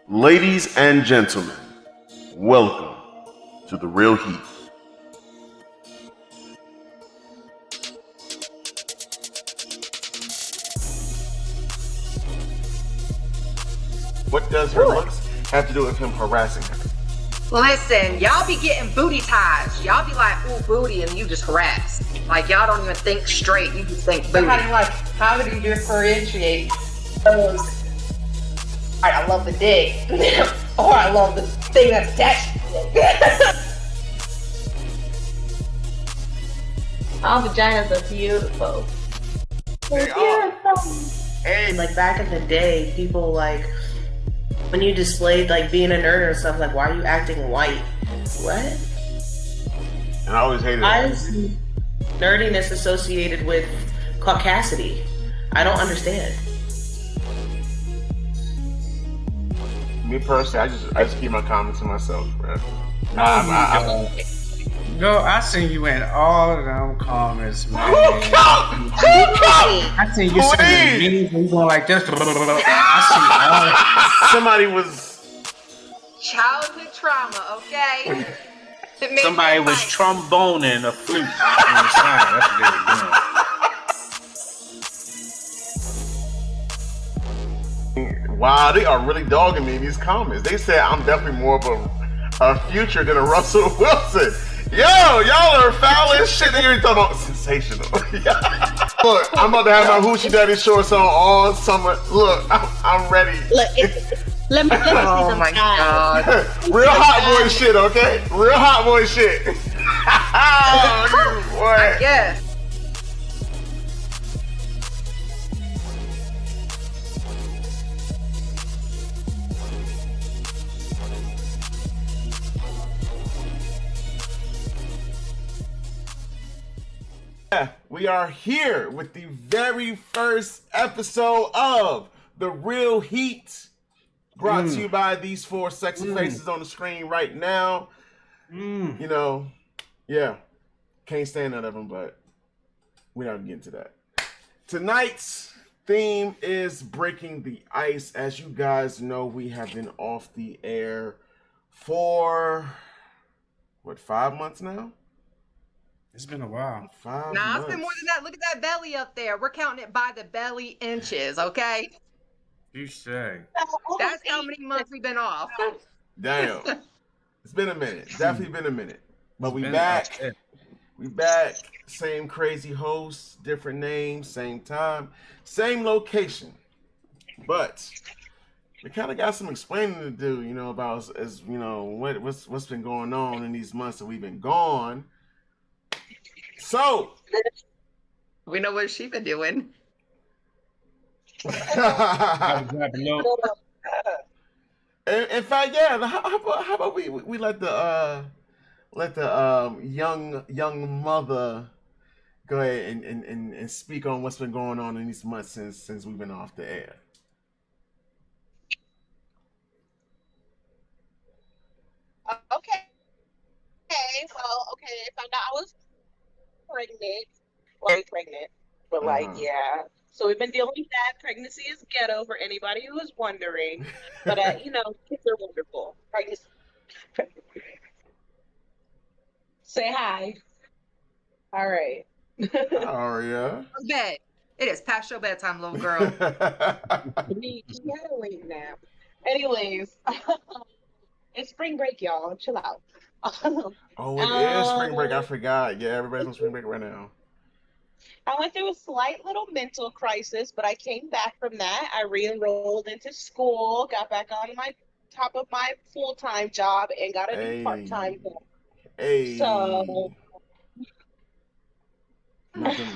Ladies and gentlemen, welcome to the Real Heat. What does her looks have to do with him harassing her? Listen, y'all be getting booty ties. Y'all be like, ooh, booty, and you just harass. Like, y'all don't even think straight. You just think booty. How do you differentiate those? All right, I love the dick, or I love the thing that's attached to it. All vaginas are beautiful. They are. And like back in the day, people like when you displayed like being a nerd or stuff, like why are you acting white? What? And I always hated Why that. is nerdiness associated with caucasity? I don't understand. Me personally, I just keep my comments to myself, bro. Girl, I seen you in all of them comments, man. I seen you sending memes and you going like this. I Somebody was. Childhood trauma, okay? somebody was tromboning a flute on the side. That's what they were doing. Wow, they are really dogging me in these comments. They said I'm definitely more of a future than a Russell Wilson. Yo, y'all are foul as shit. They already talking about sensational. Look, I'm about to have my Hoochie Daddy shorts on all summer. Look, I'm ready. Look, let me see Oh some my eyes. god. Real hot boy shit, okay? Real hot boy shit. I Boy. guess. We are here with the very first episode of The Real Heat, brought to you by these four sexy faces on the screen right now. You know, yeah, can't stand none of them, but we're not getting to that. Tonight's theme is breaking the ice. As you guys know, we have been off the air for, 5 months now? It's been a while. 5 Nah, months. it's been more than that. Look at that belly up there. We're counting it by the belly inches, okay? You say. That's how many months we've been off. Damn. It's been a minute. Definitely been a minute. But we Been back. a- We back. Same crazy hosts, different names, same time, same location. But we kind of got some explaining to do, you know, about as you know what's been going on in these months that we've been gone. So, We know what she been doing. in fact, yeah. How about we let the young mother go ahead and speak on what's been going on in these months since we've been off the air. Okay. Well, I found out I was pregnant. Very pregnant. But yeah. So we've been dealing with that. Pregnancy is ghetto for anybody who is wondering. But kids are wonderful. Pregnancy. Say hi. All right. Aria. Bed. It is past your bedtime, little girl. You gotta wait now. Anyways, it's spring break, y'all. Chill out. Oh, it is spring break. I forgot. Yeah, everybody's on spring break right now. I went through a slight little mental crisis, but I came back from that. I re-enrolled into school, got back on my top of my full-time job, and got a new part-time job. Hey. So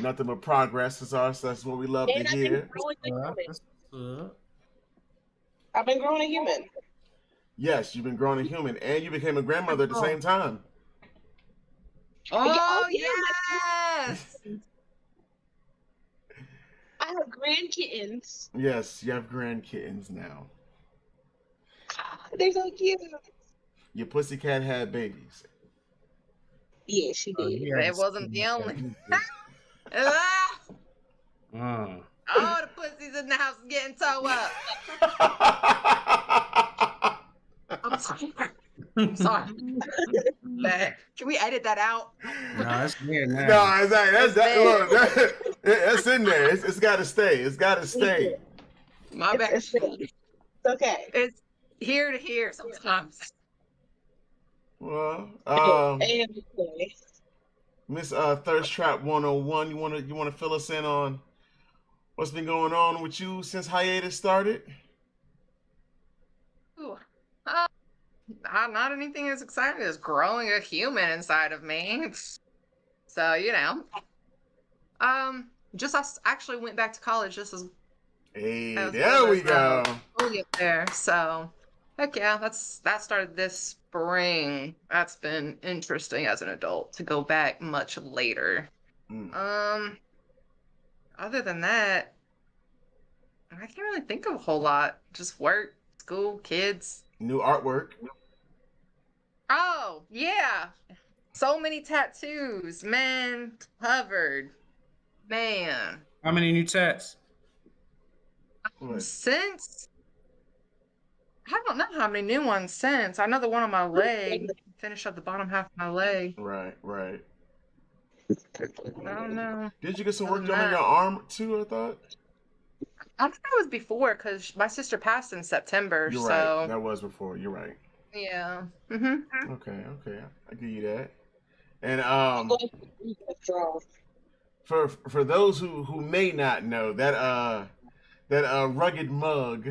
Nothing but progress is us. That's what we love to hear. I've been growing a human. Yes, you've been growing a human, and you became a grandmother at the same time. Oh, yes! I have grand kittens. Yes, you have grand kittens now. They're so cute. Your pussycat had babies. Yeah, she did. It wasn't the only. All the pussies in the house is getting toe up. Sorry. Can we edit that out? No, it's weird now. No, exactly. It's That's in there. It's got to stay. It's got to stay. My bad. It's okay. It's here to here sometimes. Well, And Miss Thirst Trap 101, you wanna fill us in on what's been going on with you since hiatus started? Ooh. Not anything as exciting as growing a human inside of me. So, just I actually went back to college just as Hey, as there well we as, go. fully up there. So, heck yeah, that started this spring. That's been interesting as an adult to go back much later. Mm. Other than that, I can't really think of a whole lot. Just work, school, kids. New artwork. Oh, yeah. So many tattoos. Man, covered. Man. How many new tats? What? Since I don't know how many new ones since. I know the one on my leg. Finish up the bottom half of my leg. Right. I don't know. Did you get some Other work than done on that- your arm too? I thought. I think that was before because my sister passed in September. You're so right. That was before. You're right. yeah. Okay. I give you that. And I'm going to withdraw. for those who may not know that rugged mug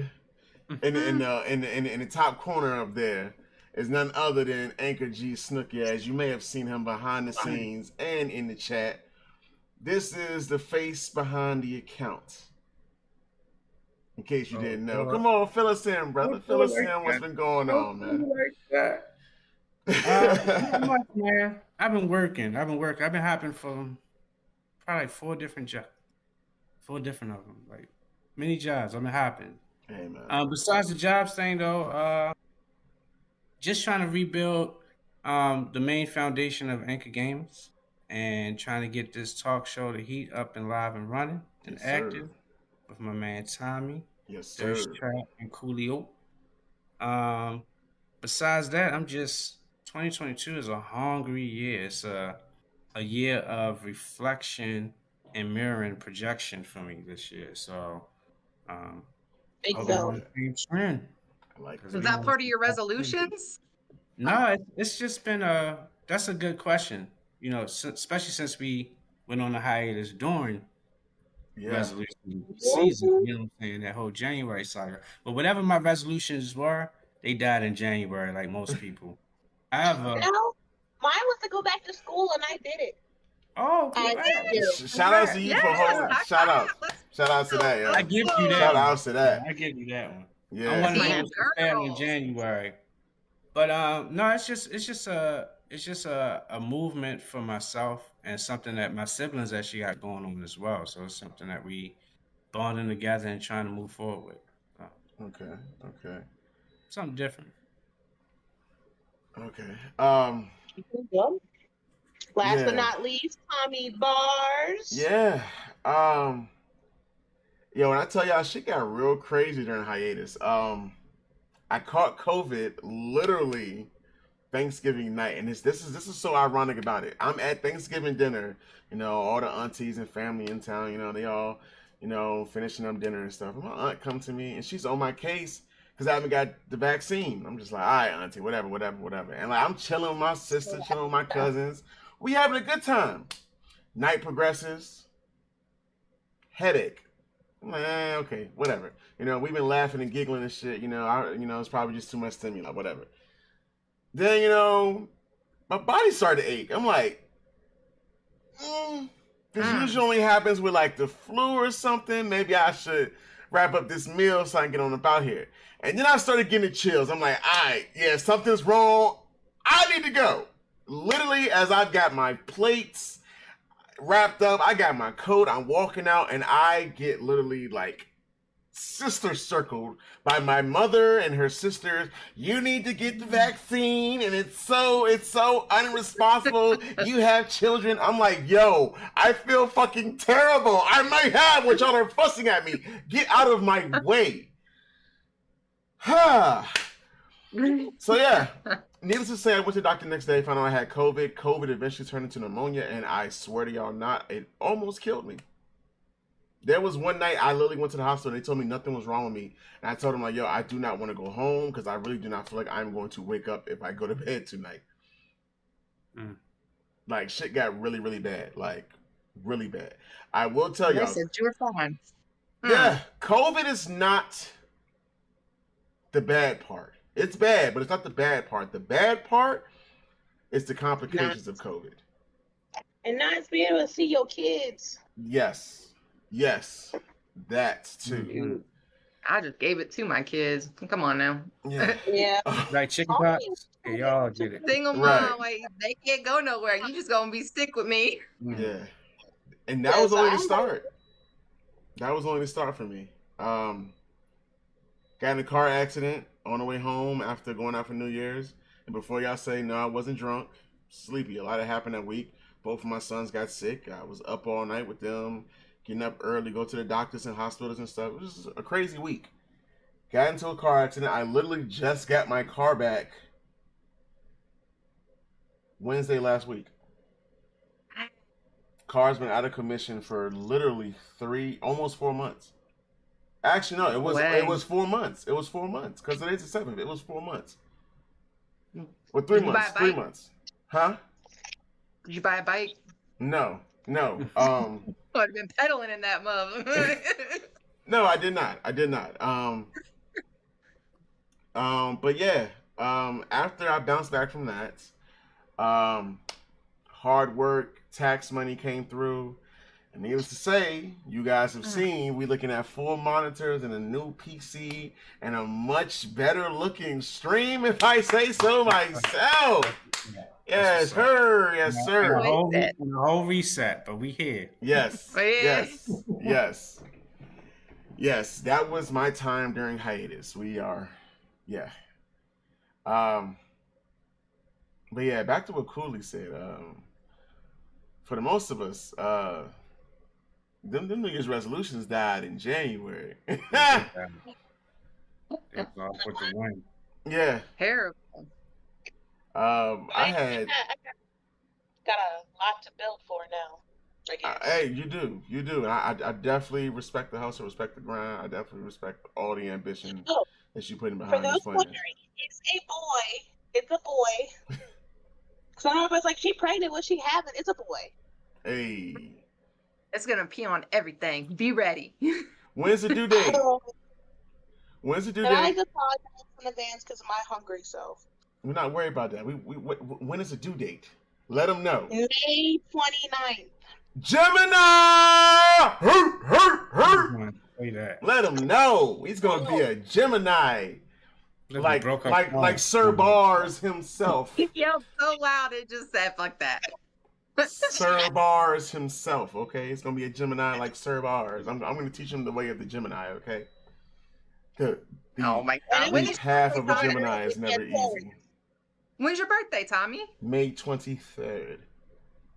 in the top corner up there is none other than Anchor G Snooky, as you may have seen him behind the scenes and in the chat. This is the face behind the account. In case you didn't know. Come on, fill us in, brother. Fill us in what's been going on, man. Not much, man. I've been working. I've been hopping from probably 4 different jobs. 4 different of them. Like many jobs. I've been hopping. Hey, man. Besides the jobs thing though, just trying to rebuild the main foundation of Anchor Games and trying to get this talk show, The Heat, up and live and running and Yes, active sir. with my man Tommy, Yes, sir. Thirst Trap, and Coolio. Besides that, 2022 is a hungry year. It's a year of reflection and mirroring projection for me this year. So, Big I'll bell. go on the same trend. I like Is that. that part of your resolutions? No, it's just been that's a good question. Especially since we went on a hiatus during Yeah. resolution season. You know what I'm saying? That whole January saga. But whatever my resolutions were, they died in January, like most people. However, No, mine was to go back to school, and I did it. oh, I congrats. did. Shout out to you for holding. Shout out to that. I Yeah. give you that. Shout one. out to that. I give you that one. I'm Yeah. one of Yeah, those that failed in girls. January. But no, it's just a movement for myself and something that my siblings actually got going on as well. So it's something that we bonding together and trying to move forward with. So, Okay. something different. Okay. Last Yeah. but not least, Tommy Bars. Yeah. When I tell y'all, shit got real crazy during hiatus. I caught COVID literally Thanksgiving night, and this is so ironic about it. I'm at Thanksgiving dinner, all the aunties and family in town, they all, finishing up dinner and stuff. And my aunt come to me, and she's on my case because I haven't got the vaccine. I'm just like, all right, auntie, whatever. And like I'm chilling with my sister, chilling with my cousins. We having a good time. Night progresses. Headache. I'm like, okay, whatever. We've been laughing and giggling and shit. It's probably just too much stimuli, whatever. Then, my body started to ache. I'm like, this usually only happens with like the flu or something. Maybe I should wrap up this meal so I can get on about here. And then I started getting the chills. I'm like, all right, yeah, something's wrong. I need to go. Literally, as I've got my plates wrapped up, I got my coat, I'm walking out, and I get literally like sister circled by my mother and her sisters. You need to get the vaccine, and it's so unresponsible. You have children. I'm like, yo, I feel fucking terrible. I might have what y'all are fussing at me. Get out of my way. So yeah, needless to say, I went to the doctor the next day, found out I had COVID. COVID eventually turned into pneumonia, and I swear to y'all not, it almost killed me. There was one night I literally went to the hospital and they told me nothing was wrong with me. And I told them like, yo, I do not want to go home because I really do not feel like I'm going to wake up if I go to bed tonight. Like shit got really, really bad. Like really bad. I will tell They y'all. said you were fine. Yeah, COVID is not the bad part. It's bad, but it's not the bad part. The bad part is the complications of COVID. And not being able to see your kids. Yes. Yes. That too. I just gave it to my kids. Come on now. Yeah. Yeah. Like chicken pox. Yeah, y'all get it. Single mom, Right. like they can't go nowhere. You just gonna be sick with me. Yeah. And that was only the start. That was only the start for me. Got in a car accident on the way home after going out for New Year's. And before y'all say, no, I wasn't drunk, sleepy. A lot had happened that week. Both of my sons got sick. I was up all night with them, getting up early, go to the doctors and hospitals and stuff. It was a crazy week. Got into a car accident. I literally just got my car back Wednesday last week. Car's been out of commission for literally almost 4 months. Actually, no, it was 4 months. It was 4 months because today's the 7th. It was 4 months. Well, 3 months. 3 months. Huh? Did you buy a bike? No. I would have been pedaling in that mug. No, I did not. But yeah, after I bounced back from that, hard work, tax money came through. And needless to say, you guys have seen, we're looking at 4 monitors and a new PC and a much better looking stream, if I say so myself. Yes, sir. Yes, sir. A whole reset, but we here. Yes. Yes, that was my time during hiatus. We are, yeah. But yeah, back to what Cooley said. For the most of us, them New Year's resolutions died in January. It's off with the wind. Yeah. Terrible. I had. Got a lot to build for now. Hey, you do, and I definitely respect the hustle, respect the grind. I definitely respect all the ambition that you putting behind this plan. Wondering, it's a boy. It's a boy. So everybody's like, she pregnant? What she having? It's a boy. Hey. It's gonna pee on everything. Be ready. When's the due date? When's the due date? I just apologize in advance because of my hungry self. We're not worried about that. When is the due date? Let them know. May 29th. Gemini! Say that. Let him know. He's going to be a Gemini. Like Sir Bars himself. He yelled so loud it just said like that. Sir Bars himself, okay? It's going to be a Gemini like Sir Bars. I'm going to teach him the way of the Gemini, okay? Oh my God. The path of a Gemini is never easy. When's your birthday, Tommy? May 23rd.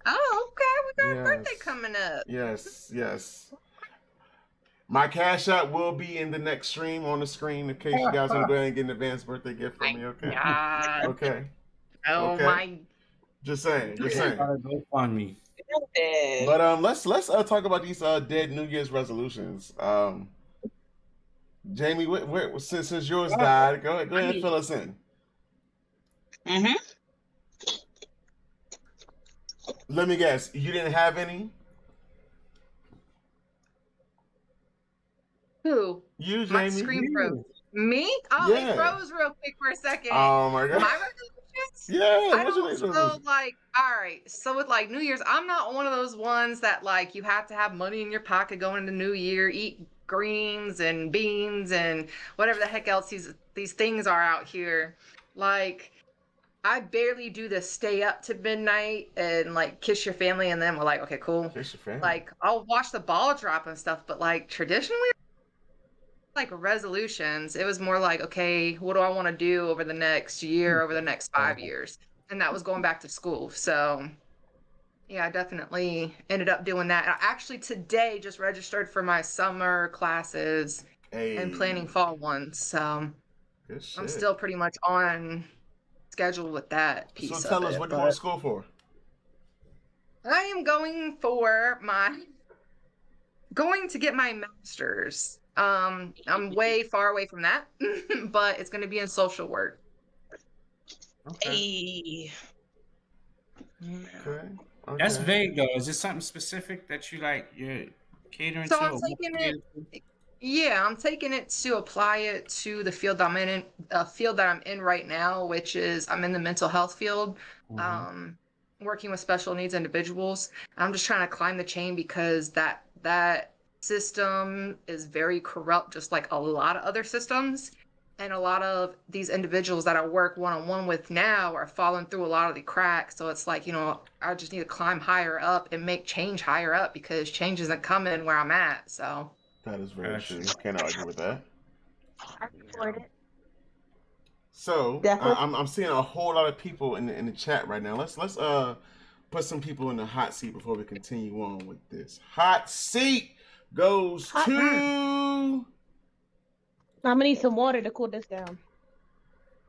Oh, okay. We got a birthday coming up. Yes. My Cash App will be in the next stream on the screen in case you guys want to go ahead and get an advanced birthday gift from me, okay? God. Okay. Oh my. Just saying. Don't fund me. But let's talk about these dead New Year's resolutions. Jamie, since yours died, go ahead and fill us in. Mm-hmm. Let me guess, you didn't have any? Who? You, Jamie. My screen froze. Me? Oh, Yeah. it froze real quick for a second. Oh my God. My resolutions? Yeah. I don't feel like, all right. So with like New Year's, I'm not one of those ones that like you have to have money in your pocket going into New Year, eat greens and beans and whatever the heck else these things are out here. Like, I barely do the stay up to midnight and like kiss your family, and then we're like, okay, cool. Kiss your family. Like, I'll watch the ball drop and stuff, but like traditionally, like resolutions, it was more like, okay, what do I want to do over the next year, over the next 5 years? And that was going back to school. So yeah, I definitely ended up doing that. I actually today just registered for my summer classes and planning fall ones. So Good shit. I'm still pretty much on schedule with that piece. So tell of us, it, what do you want to school for? I am going to get my master's. I'm way far away from that, but it's going to be in social work. Okay. Okay. That's vague though. Is it something specific that you're catering So to? I'm taking it. Yeah, I'm taking it to apply it to the field I'm in, field that I'm in right now, which is I'm in the mental health field, working with special needs individuals. I'm just trying to climb the chain because that system is very corrupt, just like a lot of other systems. And a lot of these individuals that I work one-on-one with now are falling through a lot of the cracks. So it's like, I just need to climb higher up and make change higher up because change isn't coming where I'm at. So that is very true. Can't argue with that. I support it. So I'm seeing a whole lot of people in the chat right now. Let's put some people in the hot seat before we continue on with this. Hot seat goes to. I'm gonna need some water to cool this down.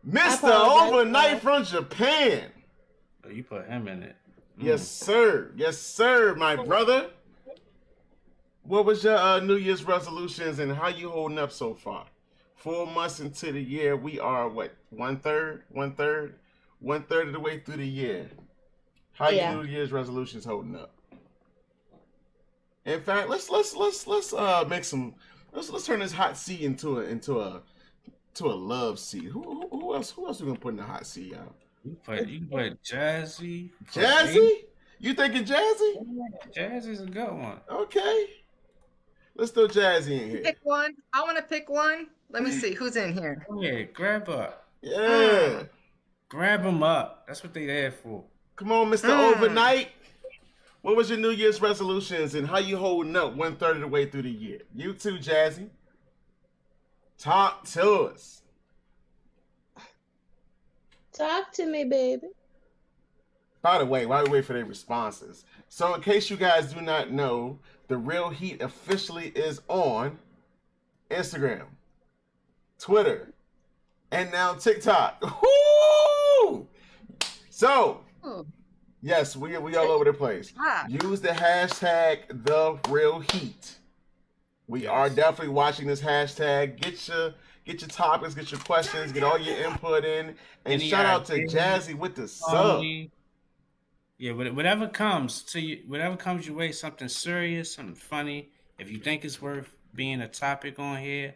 Mr. Overnight from Japan. Oh, you put him in it. Yes, sir. Yes, sir, my brother. What was your New Year's resolutions and how you holding up so far? 4 months into the year, we are what? One third of the way through the year. How your New Year's resolutions holding up? In fact, let's make some. Let's turn this hot seat into a love seat. Who else we gonna put in the hot seat, y'all? You can put Jazzy. Jazzy? You thinking Jazzy? Jazzy's a good one. Okay. Let's throw Jazzy in here. Pick one. I want to pick one. Let me see who's in here. Yeah, grab up. Yeah. Grab them up. That's what they there for. Come on, Mr. Overnight. What was your New Year's resolutions and how you holding up 1/3 of the way through the year? You too, Jazzy. Talk to us. Talk to me, baby. By the way, while we wait for their responses, so in case you guys do not know, the Real Heat officially is on Instagram, Twitter, and now TikTok. Woo! So, yes, we all over the place. Use the hashtag #TheRealHeat. We are definitely watching this hashtag. Get your topics, get your questions, get all your input in, and shout out to Jazzy with the sub. Yeah, whatever comes your way, something serious, something funny. If you think it's worth being a topic on here,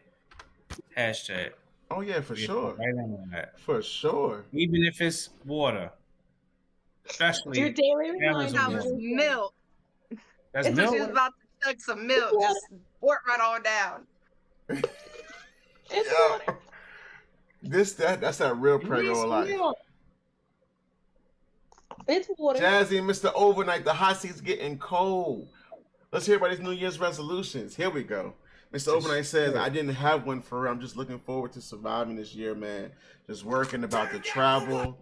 hashtag. Oh yeah, for sure. Right on that. For sure. Even if it's water. Especially your daily reminder. That was milk. That's milk. She was about to chug some milk. Just pour it right on down. It's water. That's that real prego life. It's water. Jazzy and Mr. Overnight, the hot seat's getting cold. Let's hear about his New Year's resolutions. Here we go. Mr. Overnight says, I didn't have one for her. I'm just looking forward to surviving this year, man. Just working about the travel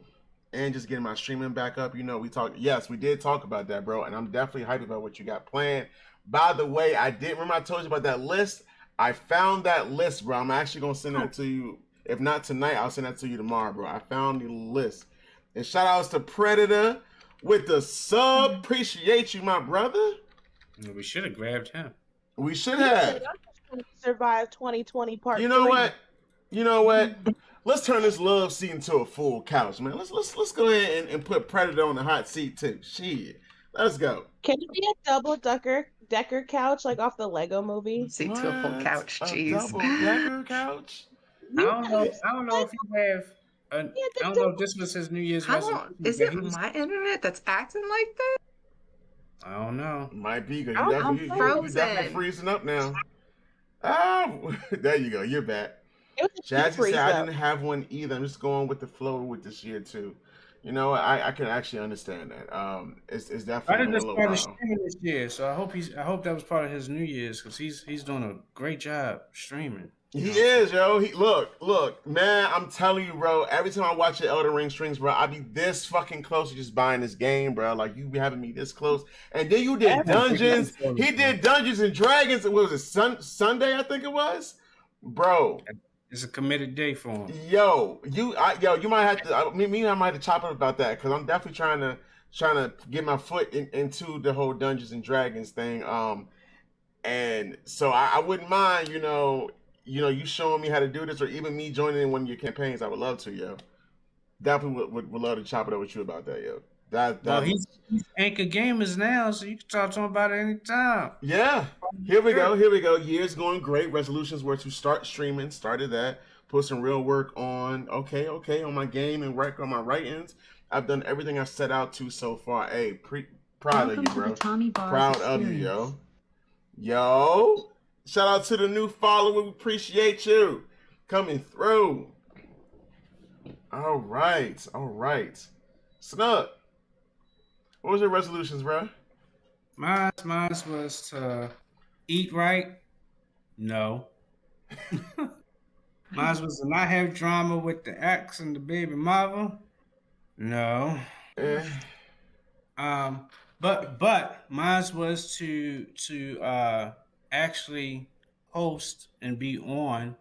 and just getting my streaming back up. We did talk about that, bro. And I'm definitely hyped about what you got planned. By the way, remember I told you about that list? I found that list, bro. I'm actually going to send that to you. If not tonight, I'll send that to you tomorrow, bro. I found the list. And shout outs to Predator with the sub. Appreciate you, my brother. We should have grabbed him. We should have. Survive 2020 part. You know what? Let's turn this love seat into a full couch, man. Let's go ahead and put Predator on the hot seat too. Shit. Let's go. Can it be a double decker couch like off the Lego movie? Seat to a full couch. Jeez. Double decker couch? I don't know if you have. I don't know if this was his New Year's resolution. Is it my internet that's acting like that? I don't know. Might be because I'm you're frozen. definitely freezing up now. There you go. You're back. Jazzy said I didn't have one either. I'm just going with the flow with this year too. You know, I can actually understand that. It's definitely I a little started streaming this year, so I hope that was part of his New Year's because he's doing a great job streaming. He is, yo. Look, man. I'm telling you, bro. Every time I watch your Elden Ring streams, bro, I be this fucking close to just buying this game, bro. Like you be having me this close, and then you did dungeons. He did Dungeons and Dragons. What was it? Sunday, I think it was, bro. It's a committed day for him. Yo, you might have to. I might have to chop up about that because I'm definitely trying to get my foot into the whole Dungeons and Dragons thing. And so I wouldn't mind, you showing me how to do this, or even me joining in one of your campaigns. I would love to, yo. Definitely would love to chop it up with you about that, yo. Well, he's Anchor Gamers now, so you can talk to him about it anytime. Yeah. Here we go. Year's going great. Resolutions were to start streaming. Started that. Put some real work on. Okay, on my game and work on my writings. I've done everything I set out to so far. Hey, proud of you, bro. Proud of you, yo. Yo. Shout out to the new follower. We appreciate you coming through. All right. Snug. What was your resolutions, bro? Mine was to eat right. No. Mine was to not have drama with the ex and the baby mother. No. But mine was to actually host and be on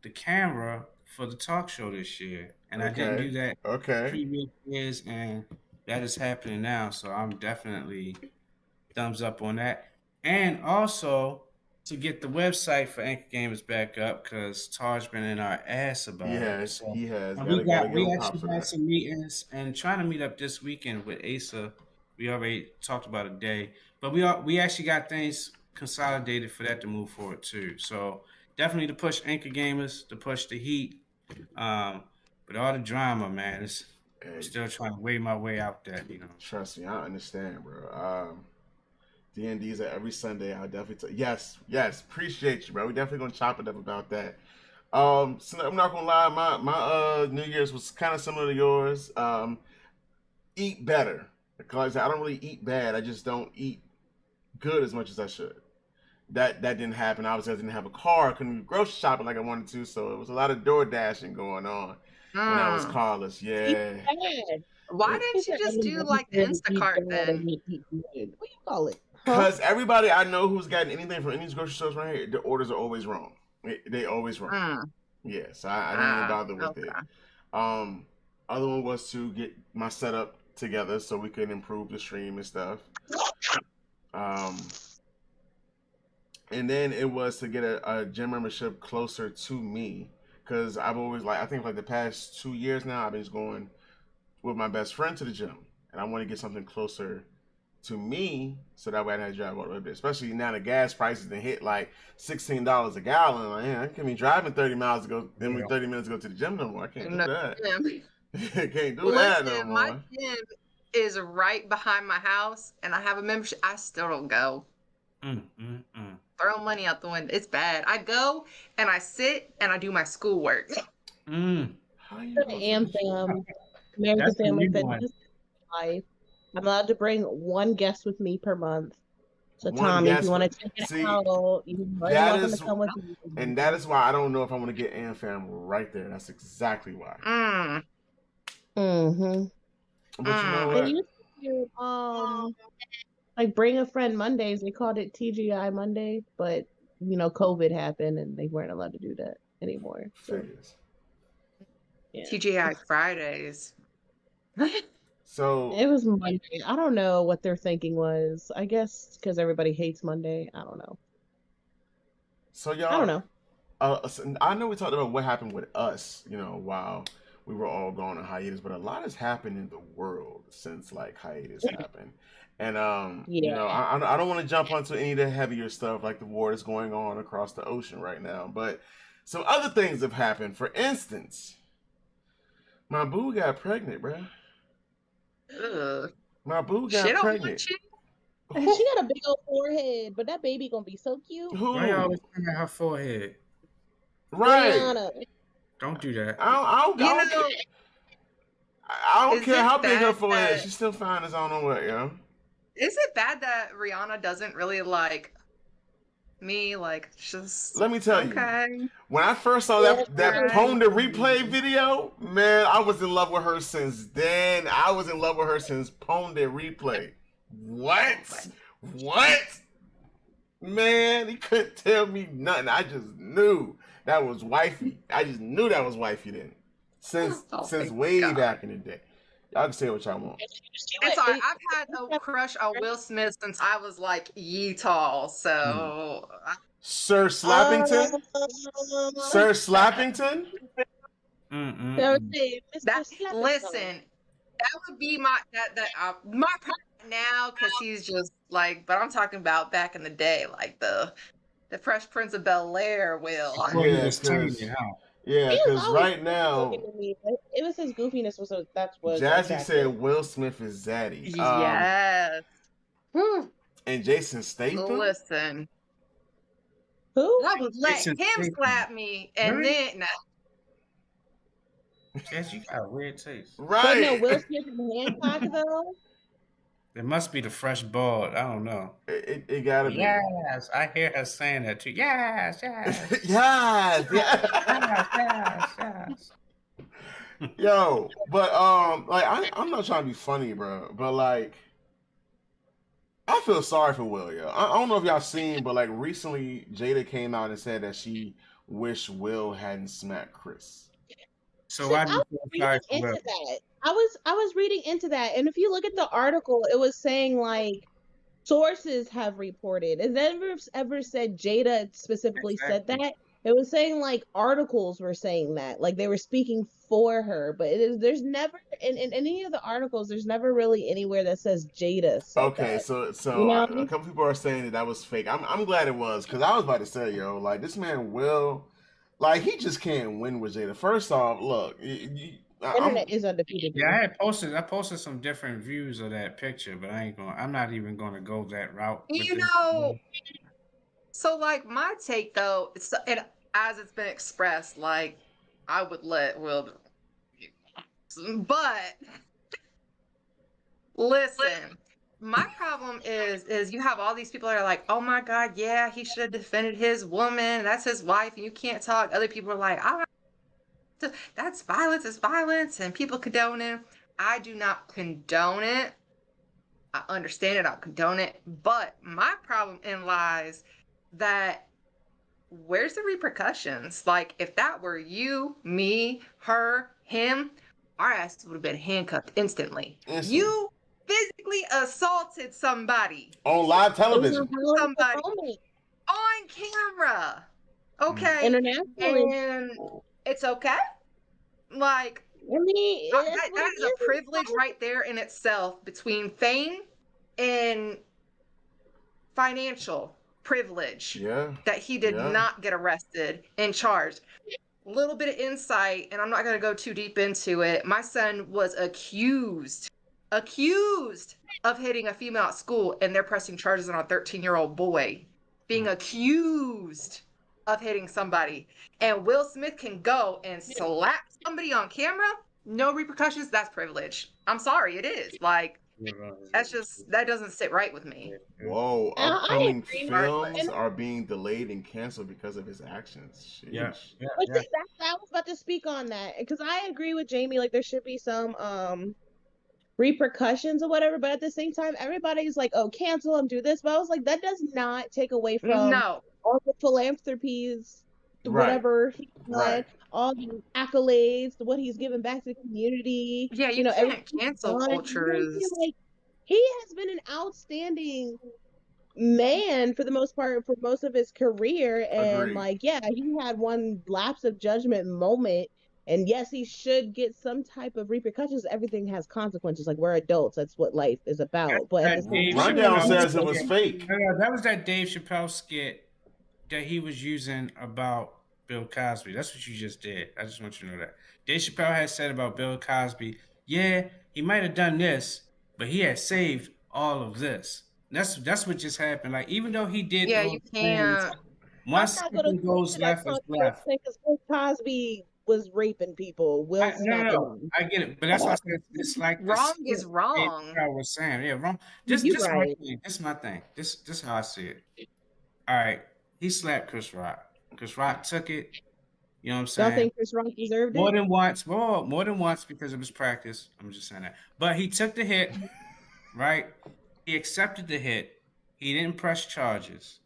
the camera for the talk show this year, and I didn't do that previous years, and that is happening now. So I'm definitely thumbs up on that, and also to get the website for Anchor Gamers back up because Taj's been in our ass about it. So he has. We actually had some meetings and trying to meet up this weekend with Asa. We already talked about a day, but we actually got things consolidated for that to move forward too. So definitely to push Anchor Gamers, to push the heat. But all the drama, man, I'm still trying to weigh my way out there, Trust me, I understand, bro. D&D's at every Sunday. I'll definitely yes, appreciate you, bro. We definitely gonna chop it up about that. So I'm not gonna lie, my New Year's was kind of similar to yours. Eat better, because I don't really eat bad. I just don't eat good as much as I should. That didn't happen. Obviously, I didn't have a car. I couldn't go grocery shopping like I wanted to, so it was a lot of door dashing going on when I was carless. Yeah. Why didn't you just do like the Instacart then? What do you call it? Because everybody I know who's gotten anything from any of these grocery stores right here, the orders are always wrong. They always wrong. Yeah, so I didn't even bother with it. Other one was to get my setup together so we could improve the stream and stuff. And then it was to get a gym membership closer to me, because I've always I think the past 2 years now I've been just going with my best friend to the gym, and I want to get something closer to me so that way I don't have to drive all the way there. Especially now the gas prices done hit like $16 a gallon. I can't be driving 30 miles to go, then 30 minutes to go to the gym no more. I can't do that. Can't do that no more. My gym is right behind my house, and I have a membership. I still don't go. Throw money out the window. It's bad. I go and I sit and I do my schoolwork. How you American Family Fitness Life. I'm allowed to bring one guest with me per month. So Tommy, if you want to check it out, you're welcome to come with me. And that is why I don't know if I'm going to get Ann Fam right there. That's exactly why. But you know what? And you like bring a friend Mondays. They called it TGI Monday, but COVID happened and they weren't allowed to do that anymore. So, yeah. TGI Fridays. So it was Monday. I don't know what their thinking was. I guess because everybody hates Monday. I don't know. So y'all, I don't know. I know we talked about what happened with us, while we were all going on hiatus, but a lot has happened in the world since hiatus happened. And I don't want to jump onto any of the heavier stuff like the war that's going on across the ocean right now, but some other things have happened. For instance, my boo got pregnant, bruh. My boo got pregnant. And she got a big old forehead, but that baby gonna be so cute. Why you always looking at her forehead? Right. Rihanna. Don't do that. I don't care how big her forehead is. She's still fine as I don't know what, yo. Is it bad that Rihanna doesn't really like me? Just let me tell you. When I first saw that Pone to Replay video, man, I was in love with her since then. I was in love with her since Pone to Replay. What? Man, he couldn't tell me nothing. I just knew That was wifey. I just knew that was wifey then. Since way back in the day. Y'all can say what y'all want. It's all right. I've had a crush on Will Smith since I was like tall. So Sir Slappington? Sir Slappington? Listen, that would be my partner now because he's just like, but I'm talking about back in the day, like the Fresh Prince of Bel-Air. Will. Yeah, because right now it was his goofiness that's what Jazzy said Will Smith is zaddy. Yes. And Jason Statham. Listen. Who? I would let him slap me and then Jess, you got a weird taste. Right. But no, Will Smith and Hancock though. It must be the fresh bald. I don't know. It gotta be. Yes, I hear her saying that too. Yes. yes. Yo, but like I'm not trying to be funny, bro, but like I feel sorry for Will, yo. I don't know if y'all seen, but like recently Jada came out and said that she wished Will hadn't smacked Chris. So why do you feel sorry for Will? I was reading into that, and if you look at the article, it was saying like sources have reported. It never ever said Jada specifically said that. It was saying like articles were saying that, like they were speaking for her, but there's never in any of the articles, there's never really anywhere that says Jada said okay, that. so you know? A couple people are saying that was fake. I'm glad it was, because I was about to say, yo, like this man Will, like he just can't win with Jada. First off, look, internet is undefeated. Yeah, I posted some different views of that picture, but I'm not even gonna go that route. You know, so like my take though, as it's been expressed, like I would let Will, but listen, my problem is you have all these people that are like, oh my God, yeah, he should have defended his woman. That's his wife, and you can't talk. Other people are like, that's violence, it's violence, and people condone it. I do not condone it. I understand it, I don't condone it. But my problem lies that where's the repercussions? Like if that were you, me, her, him, our asses would have been handcuffed instantly. You physically assaulted somebody on live television. Somebody on camera. Okay. Internationally. And it's okay. Like that is a privilege right there in itself, between fame and financial privilege. Yeah. That he did not get arrested and charged. A little bit of insight, and I'm not going to go too deep into it. My son was accused of hitting a female at school, and they're pressing charges on a 13-year-old boy being accused of hitting somebody. And Will Smith can go and slap somebody on camera, no repercussions. That's privilege. I'm sorry, it is. Like, that doesn't sit right with me. Whoa, upcoming films are being delayed and canceled because of his actions. Sheesh. Yeah. But see, I was about to speak on that, because I agree with Jamie, like there should be some repercussions or whatever, but at the same time everybody's like, oh, cancel him, do this, but I was like, that does not take away from all the philanthropies, whatever he done, all the accolades, what he's given back to the community. Yeah, you can't cancel culture. Like, he has been an outstanding man for the most part for most of his career, and like, yeah, he had one lapse of judgment moment. And yes, he should get some type of repercussions. Everything has consequences. Like, we're adults. That's what life is about. But at the same time, Rundown says it was fake. No, that was that Dave Chappelle skit that he was using about Bill Cosby. That's what you just did. I just want you to know that. Dave Chappelle had said about Bill Cosby, yeah, he might have done this, but he had saved all of this. That's what just happened. Like, even though he did those you can't. Once something goes left is left. Because Bill Cosby was raping people. No, I get it, but that's why I said it's like wrong is wrong. I was saying, yeah, wrong. This my thing. This how I see it. All right, he slapped Chris Rock. Chris Rock took it. You know what I'm saying? Don't think Chris Rock deserved it? More than once because of his practice. I'm just saying that. But he took the hit, right? He accepted the hit. He didn't press charges.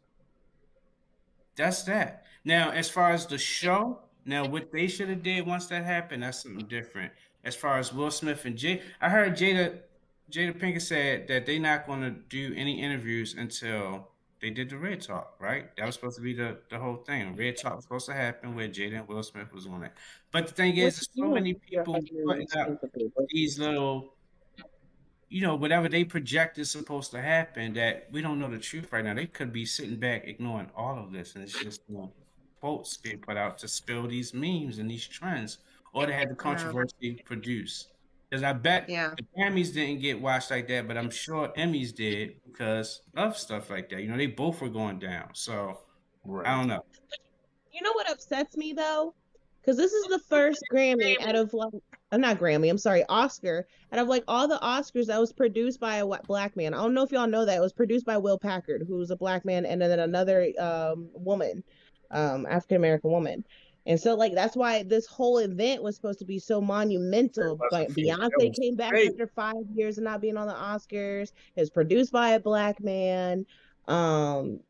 That's that. Now, as far as the show, now what they should have did once that happened, that's something different. As far as Will Smith and Jay, I heard Jada Pinkett said that they're not going to do any interviews until they did the Red Talk, right? That was supposed to be the whole thing. Red Talk was supposed to happen where Jada and Will Smith was on it. But the thing is, Which there's so you and many your people husband putting up these little, whatever they project is supposed to happen, that we don't know the truth right now. They could be sitting back ignoring all of this, and it's just quotes being put out to spill these memes and these trends, or they had the controversy produced. Because I bet the Grammys didn't get watched like that, but I'm sure Emmys did because of stuff like that. They both were going down. So I don't know. You know what upsets me though? Because this is the first Grammy out of not Grammy, I'm sorry, Oscar, out of all the Oscars that was produced by a black man. I don't know if y'all know that. It was produced by Will Packard, who's a black man, and then another woman, African American woman. And so that's why this whole event was supposed to be so monumental. Like Beyonce came back after 5 years of not being on the Oscars. It was produced by a black man.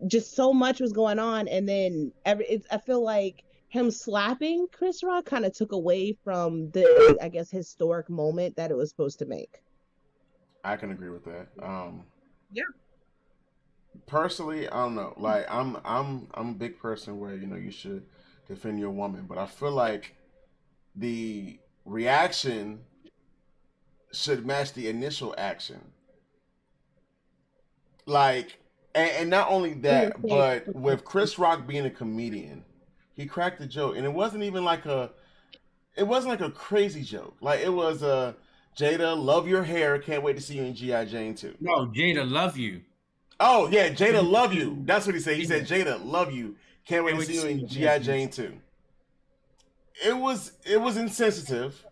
Just so much was going on, and then I feel like him slapping Chris Rock kind of took away from the, I guess, historic moment that it was supposed to make. I can agree with that. Yeah. Personally, I don't know. I'm a big person where you should defend your woman, but I feel like the reaction should match the initial action. And not only that, but with Chris Rock being a comedian, he cracked a joke, and it wasn't even like a crazy joke. It was Jada, love your hair, can't wait to see you in G.I. Jane 2. No, Jada, love you. Oh yeah, Jada, love you. That's what he said. He said, Jada, love you, can't wait to see you in G.I. Jane 2. It was insensitive.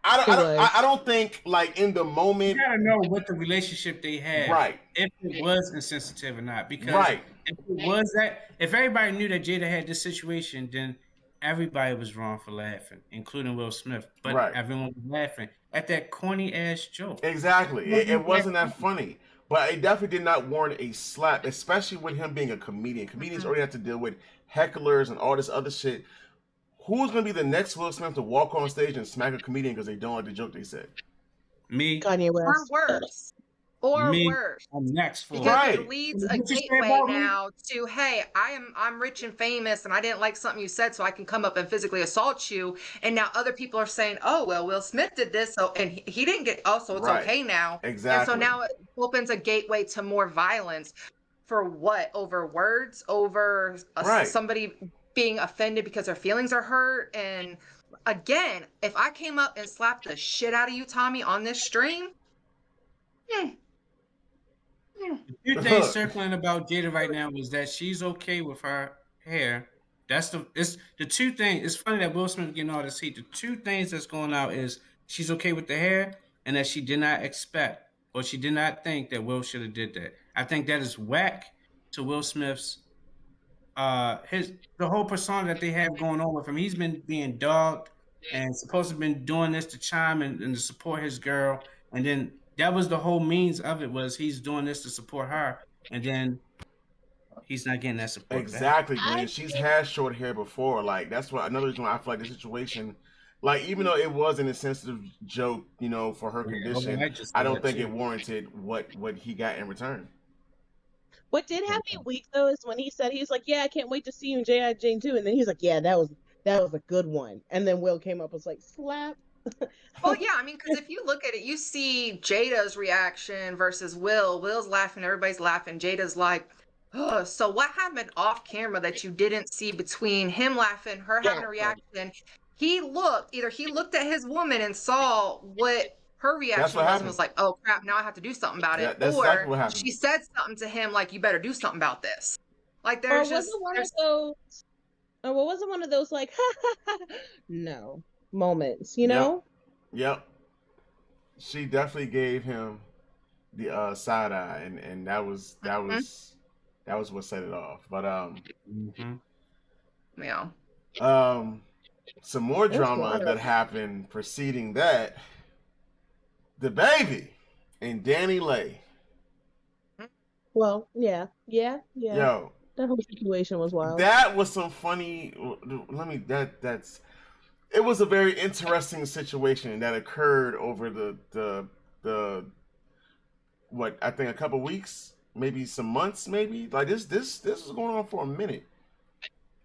I don't think in the moment. You gotta know what the relationship they had, right? If it was insensitive or not, because if it was that, if everybody knew that Jada had this situation, then everybody was wrong for laughing, including Will Smith. But everyone was laughing at that corny ass joke. Exactly, it wasn't that funny, but it definitely did not warrant a slap, especially with him being a comedian. Comedians already have to deal with hecklers and all this other shit. Who's going to be the next Will Smith to walk on stage and smack a comedian because they don't like the joke they said? Me. Kanye West. Or worse. Worse. I'm next for because it leads a gateway now to, hey, I'm rich and famous and I didn't like something you said, so I can come up and physically assault you. And now other people are saying, oh, well, Will Smith did this, so and he didn't get, so it's okay now. Exactly. And so now it opens a gateway to more violence. For what? Over words? Over somebody being offended because their feelings are hurt? And again, if I came up and slapped the shit out of you, Tommy, on this stream, the two things circling about Jada right now is that she's okay with her hair. It's the two things. It's funny that Will Smith getting all this heat. The two things that's going out is she's okay with the hair, and that she did not expect or she did not think that Will should have did that. I think that is whack to Will Smith's the whole persona that they have going on with him. He's been being dogged and supposed to have been doing this to chime and to support his girl, and then that was the whole means of it, was he's doing this to support her, and then he's not getting that support. Exactly, man. She's had short hair before. That's why another reason why I feel like the situation, even though it was an insensitive joke, for her condition, I don't think it warranted what he got in return. What did have me weak though is when he said, he's like, yeah, I can't wait to see you in G.I. Jane 2, and then he's like, yeah, that was a good one, and then Will came up and was like, slap. Well, yeah, I mean, because if you look at it, you see Jada's reaction versus Will's laughing, everybody's laughing, Jada's like, oh, so what happened off camera that you didn't see between him laughing, her having a reaction? He looked at his woman and saw what her reaction was and was like, oh crap, now I have to do something about it. That's or exactly what happened. She said something to him like, you better do something about this. There's just one of those like no moments, Yep. She definitely gave him the side eye, and that was what set it off. But yeah. Some more drama that happened preceding that. The baby and Danny Lay. Well, yeah. Yo, That whole situation was wild. That was some funny. That's. It was a very interesting situation that occurred over the what I think a couple weeks, maybe some months, maybe like this was going on for a minute.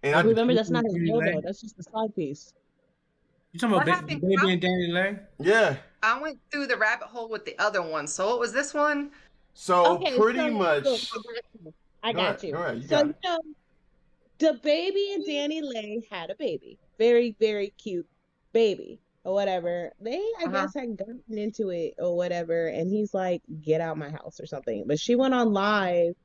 And I remember that's not his role though. That's just a side piece. You talking about Baby and Danny Lay? Yeah. I went through the rabbit hole with the other one. So what was this one? So pretty much. I got you. Go ahead. So the Baby and Danny Lay had a baby. Very, very cute baby or whatever. They, I guess, had gotten into it or whatever. And he's like, get out my house or something. But she went on live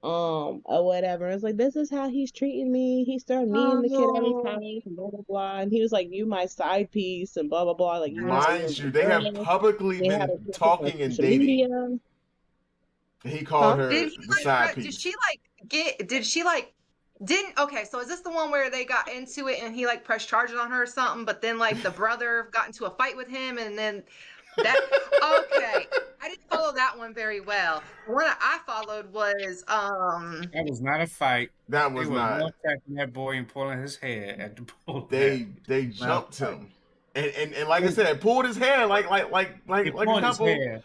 or whatever. It's like, this is how he's treating me. He's throwing me and the kid at his house and blah, blah, blah. And he was like, you my side piece and blah, blah, blah. Like, mind you, they have publicly been talking and dating. Media. He called her the side piece. Okay, so is this the one where they got into it and he like pressed charges on her or something, but then like the brother got into a fight with him and then that okay. I didn't follow that one very well. The one I followed was that was not a fight. That was not attacking that boy and pulling his hair at the pool. They jumped him. And like I said, pulled his hair like a couple his hair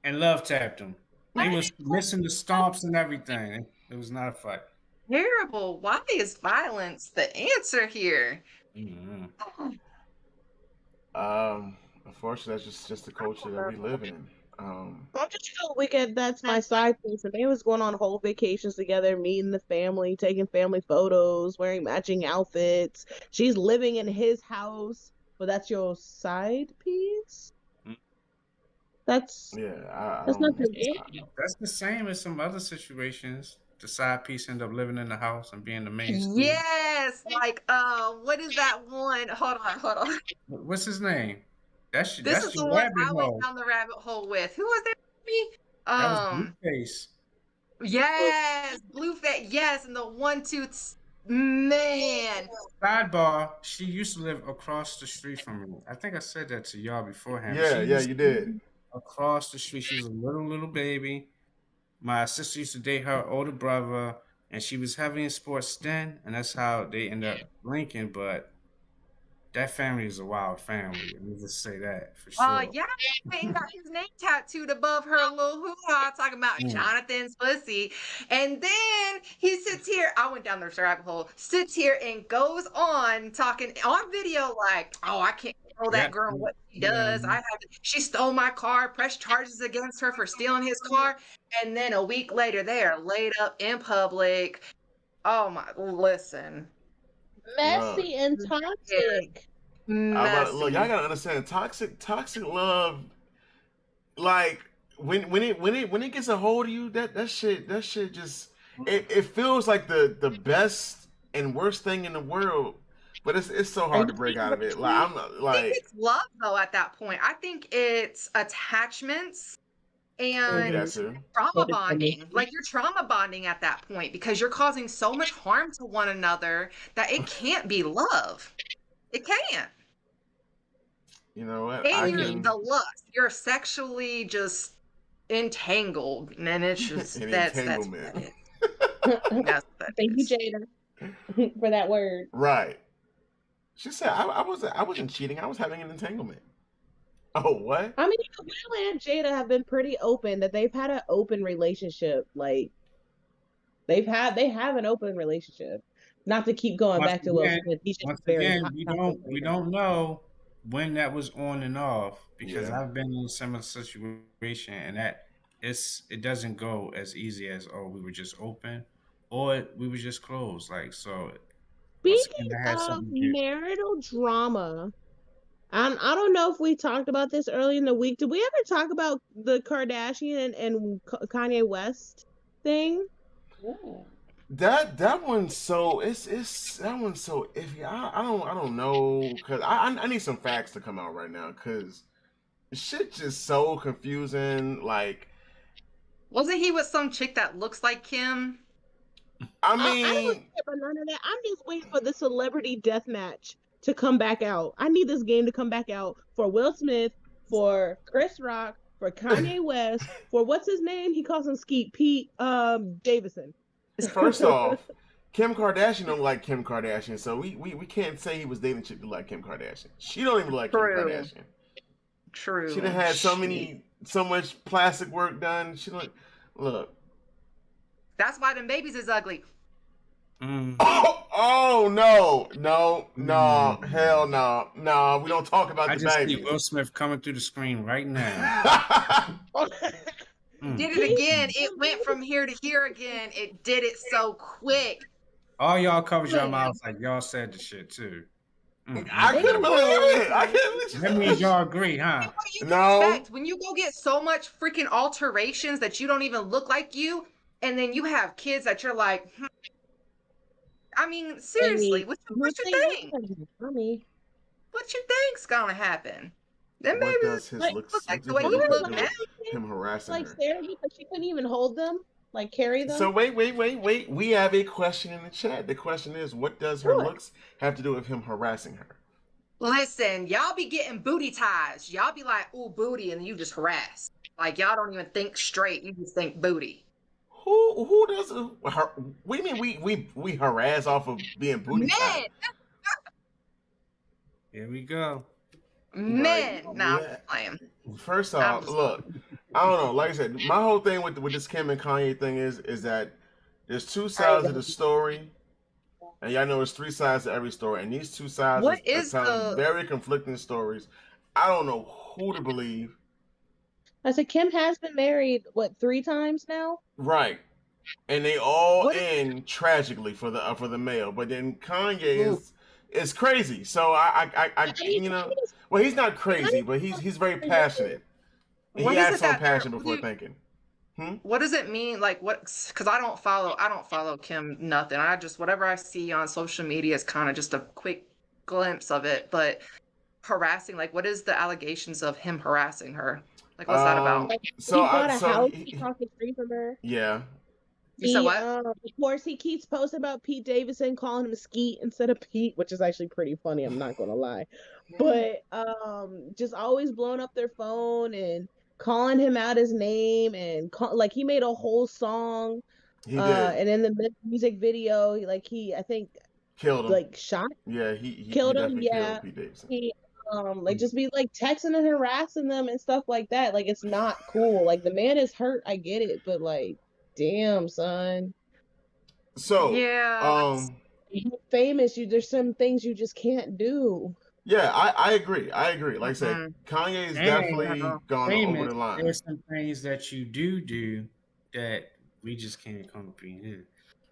and love tapped him. He was missing the stomps and everything. It was not a fight. Terrible. Why is violence the answer here? Mm-hmm. Unfortunately, that's just the culture that we live in. I'm just so wicked. That's my side piece. And they was going on whole vacations together, meeting the family, taking family photos, wearing matching outfits. She's living in his house, but that's your side piece. That's that's not that's the same as some other situations. The side piece end up living in the house and being the main. Yes, like what is that one? Hold on. What's his name? This is the one I went down the rabbit hole with. Who was that? That was Blueface. Yes, Blueface. Yes, and the 1-2 man. Sidebar: she used to live across the street from me. I think I said that to y'all beforehand. Yeah, you did. Across the street, she was a little baby. My sister used to date her older brother, and she was heavy in sports then, and that's how they ended up linking. But that family is a wild family. Let me just say that for sure. Yeah, he got his name tattooed above her little hoo-ha, talking about Jonathan's pussy. And then he sits here, I went down the rabbit hole, sits here and goes on talking on video like, oh, I can't control that girl, what she does. She stole my car, pressed charges against her for stealing his car. And then a week later, they are laid up in public. Oh my, listen. Messy and toxic. Look, y'all gotta understand, toxic love. Like when it gets a hold of you, that shit just it feels like the best and worst thing in the world. But it's so hard to break out of it. Like I'm like, I think it's love though. At that point, I think it's attachments. And trauma bonding, like you're trauma bonding at that point because you're causing so much harm to one another that it can't be love. It can't. You know what? And the lust, you're sexually just entangled, and it's just that's entanglement. Thank you, Jada, for that word. Right. She said, "I wasn't cheating. I was having an entanglement." Oh, what? I mean, Will and Jada have been pretty open that they've had an open relationship. Like they have an open relationship. Not to keep going back to Will Smith. Once again, we don't know when that was on and off because I've been in a similar situation and that it doesn't go as easy as we were just open or we were just closed. Like so. Speaking of marital drama. I don't know if we talked about this early in the week. Did we ever talk about the Kardashian and Kanye West thing? Ooh. That one's so that one's so iffy. I don't know because I need some facts to come out right now because shit just so confusing. Like, wasn't he with some chick that looks like Kim? I mean, I don't care about none of that. I'm just waiting for the celebrity death match to come back out. I need this game to come back out for Will Smith, for Chris Rock, for Kanye West, for what's his name? He calls him Skeet Pete Davidson. First off, Kim Kardashian don't like Kim Kardashian, so we can't say he was dating a chick who like Kim Kardashian. She don't even like Kim Kardashian. True. She done had so much plastic work done. She don't look. That's why them babies is ugly. Oh no, hell no. We don't talk about the babies. I just see Will Smith coming through the screen right now. Did it again. It went from here to here again. It did it so quick. All y'all covered your mouths like y'all said the shit too. I couldn't believe it. That means y'all agree, huh? No. When you go get so much freaking alterations that you don't even look like you, and then you have kids that you're like, I mean, seriously, what you think? What you think's gonna happen? Then what maybe does his look like the way you look now? Him harassing like her. Sarah, but she couldn't even hold them, like carry them. So wait. We have a question in the chat. The question is, what does her looks have to do with him harassing her? Listen, y'all be getting booty ties. Y'all be like, ooh, booty, and you just harass. Like y'all don't even think straight. You just think booty. Who does? What do you mean we harass off of being booty tied? Here we go. Men, I'm playing. First off, look, I don't know. Like I said, my whole thing with this Kim and Kanye thing is that there's two sides of the story, and y'all know there's three sides to every story, and these two sides are telling very conflicting stories. I don't know who to believe. I said Kim has been married 3 times now, right? And they all end tragically for the male, but then Kanye is crazy. So I you know. Well, he's not crazy, but he's very passionate. He acts on passion before thinking. What does it mean? Like what? Because I don't follow Kim nothing. I just whatever I see on social media is kind of just a quick glimpse of it. But harassing, like, what is the allegations of him harassing her? Like, what's that about? So he bought a house across the street from her. Yeah. You said what? Of course, he keeps posting about Pete Davidson, calling him Skeet instead of Pete, which is actually pretty funny. I'm not gonna lie, but just always blowing up their phone and calling him out his name and like he made a whole song. He did. And in the music video, I think killed him. Like shot. Yeah, he killed him. Killed Pete Davidson. He like just be like texting and harassing them and stuff like that. Like it's not cool. Like the man is hurt. I get it, but like. Damn, son. So yeah, you're famous. There's some things you just can't do. Yeah, I agree. Like I said, Kanye's definitely gone over the line. There's some things that you do that we just can't comprehend.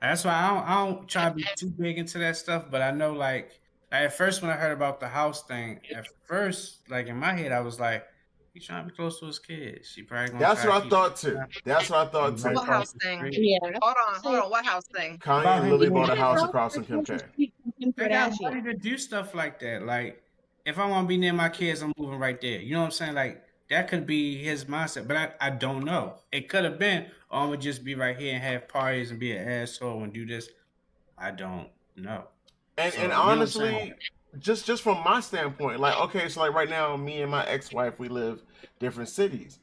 That's why I don't try to be too big into that stuff. But I know, like at first when I heard about the house thing, at first, like in my head, I was like. He's trying to be close to his kids. She probably gonna That's what I thought too. What house thing? Yeah. Hold on. What house thing? Kanye and Lily bought a house across from Kim K. They got money to do stuff like that. Like, if I want to be near my kids, I'm moving right there. You know what I'm saying? Like, that could be his mindset, but I don't know. It could have been, oh, I'm gonna just be right here and have parties and be an asshole and do this. I don't know. And honestly. Just from my standpoint, like, okay, so like right now, me and my ex-wife, we live different cities.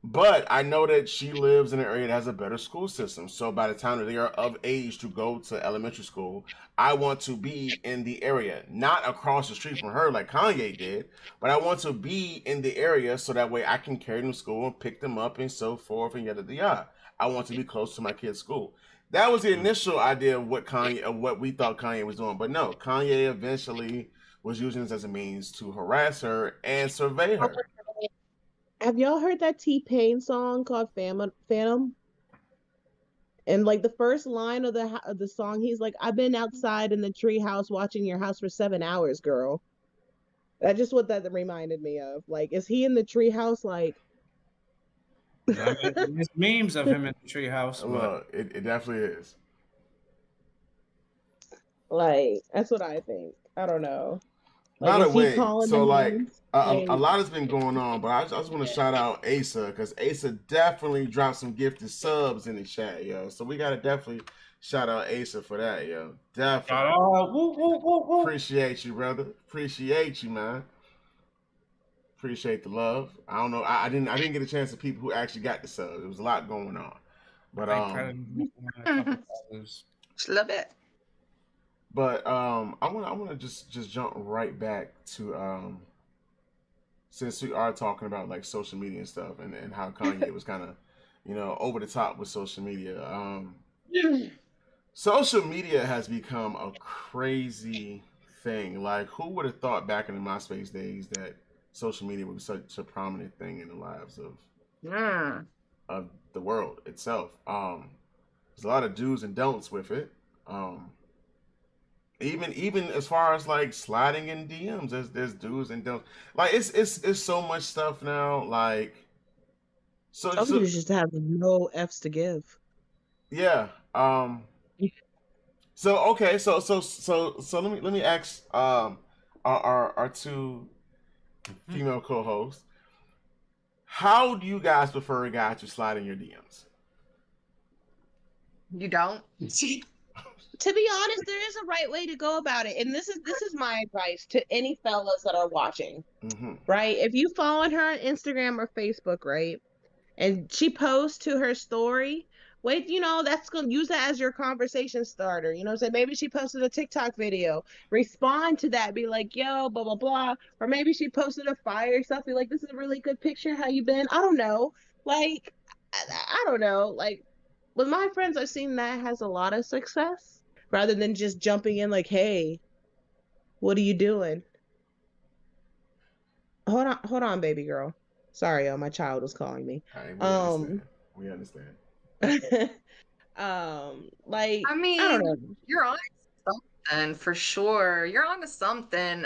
But I know that she lives in an area that has a better school system. So by the time that they are of age to go to elementary school, I want to be in the area, not across the street from her like Kanye did, but I want to be in the area so that way I can carry them to school and pick them up and so forth and yada yada. I want to be close to my kid's school. That was the initial idea of what we thought Kanye was doing. But no, Kanye eventually was using this as a means to harass her and survey her. Have y'all heard that T-Pain song called Phantom? And like the first line of the song, he's like, "I've been outside in the treehouse watching your house for 7 hours, girl." That's just what that reminded me of. Like, is he in the treehouse? Like, there's memes of him in the treehouse. Well, it definitely is. Like, that's what I think. I don't know. By the way, so like a lot has been going on, but I just want to shout out Asa because Asa definitely dropped some gifted subs in the chat, yo. So we gotta definitely shout out Asa for that, yo. Definitely. Appreciate you, brother. Appreciate you, man. Appreciate the love. I don't know. I didn't get a chance to people who actually got the subs. There was a lot going on. But like Predator, a couple others. Just a little bit. But I wanna just jump right back to since we are talking about like social media and stuff, and how Kanye was kind of, over the top with social media. Social media has become a crazy thing. Like, who would have thought back in the MySpace days that social media would be such a prominent thing in the lives of the world itself? There's a lot of do's and don'ts with it. Even as far as like sliding in DMs, there's do's and don'ts. Like it's so much stuff now. Like some people just have no F's to give. Yeah. So okay. So let me ask our two female co-hosts. How do you guys prefer a guy to slide in your DMs? You don't? To be honest, there is a right way to go about it. And this is my advice to any fellas that are watching. Right? If you follow her on Instagram or Facebook, right? And she posts to her story, wait, that's going to use that as your conversation starter. You know what I'm saying? Maybe she posted a TikTok video. Respond to that. Be like, yo, blah, blah, blah. Or maybe she posted a fire stuff. Be like, this is a really good picture. How you been? I don't know. Like, I don't know. Like, with my friends, I've seen that has a lot of success rather than just jumping in like, hey, what are you doing? Hold on, baby girl. Sorry, my child was calling me. We understand. Like, I mean, I don't know. You're on something for sure. You're on to something,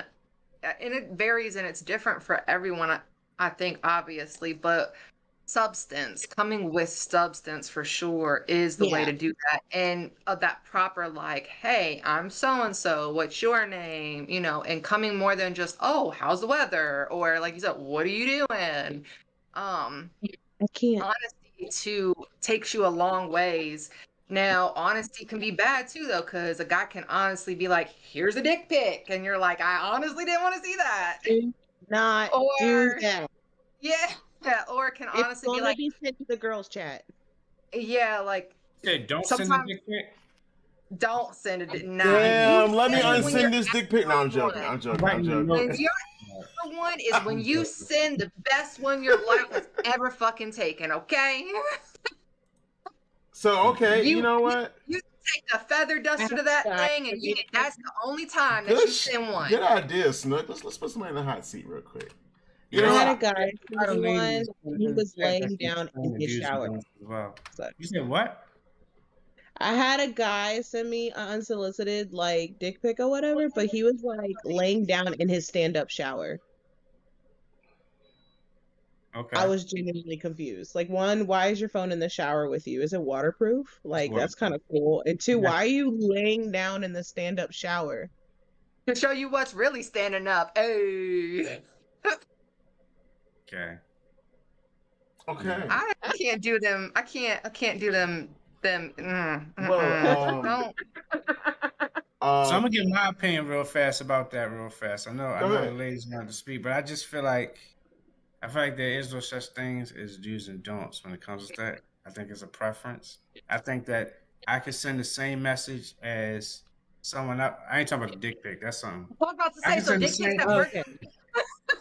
and it varies and it's different for everyone. I think obviously, but coming with substance for sure is the way to do that, and that proper like, hey, I'm so and so. What's your name? And coming more than just, oh, how's the weather, or like you said, what are you doing? I can't. Honesty takes you a long ways. Now, honesty can be bad too, though, because a guy can honestly be like, "Here's a dick pic," and you're like, "I honestly didn't want to see that." Do not do that. Yeah, or it can honestly be like, be sent to the girls' chat. Yeah, like. Don't send a dick pic. Don't send it. Nah. Damn, let me unsend this dick pic. No, I'm joking. I'm joking. When your one is when you send the best one your life has ever fucking taken, okay? So, okay, you know what? You take a feather duster to that thing, and that's the only time that you send one. Good idea, Snook. Let's put somebody in the hot seat real quick. I had a guy, he was laying down in his shower. You said what? I had a guy send me an unsolicited like dick pic or whatever, but he was like laying down in his stand-up shower. Okay. I was genuinely confused. Like, one, why is your phone in the shower with you? Is it waterproof? Like, that's kind of cool. And two, why are you laying down in the stand-up shower? To show you what's really standing up. Hey. Okay. I can't do them. I can't do them. Don't. So I'm gonna give my opinion real fast about that. I know the ladies want to speak, but I just feel like there is no such things as do's and don'ts when it comes to that. I think it's a preference. I think that I could send the same message as someone else. I ain't talking about the dick pic. That's something. I'm about to say, so dick pics have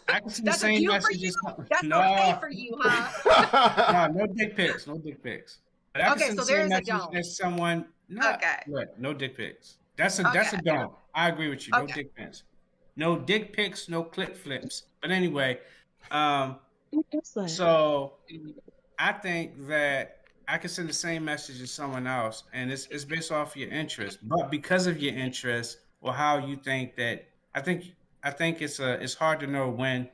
I can send the same messages. That's okay for you, huh? No dick pics. No dick pics. But I can send the same message as someone. No dick pics. That's a don't. I agree with you. No dick pics. No dick pics. No clip flips. But anyway, so I think that I can send the same message as someone else, and it's based off your interest. But because of your interest or how you think that, I think it's hard to know when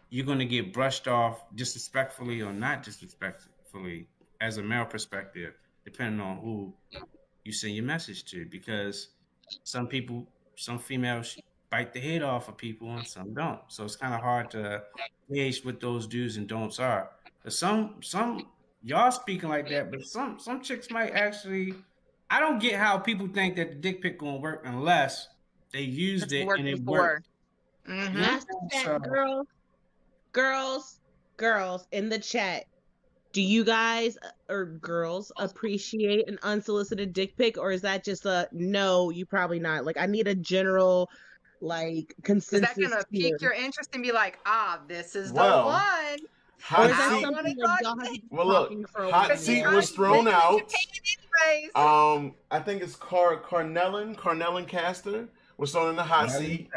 you're going to get brushed off disrespectfully or not disrespectfully as a male perspective, depending on who you send your message to. Because some females bite the head off of people and some don't. So it's kind of hard to gauge what those do's and don'ts are. But some y'all speaking like that, but some chicks might actually. I don't get how people think that the dick pic gonna work unless they used it and it worked. Girls in the chat. Do you guys or girls appreciate an unsolicited dick pic, or is that just a no? You probably not. Like, I need a general, like, Is that consensus gonna here. pique your interest and be like, this is the Well, one? Or hot is that seat. something like y'all have been Well, talking look, for a hot while? seat Because was you thrown women get out. paid anyways. I think it's Carnellin Caster was thrown in the hot seat,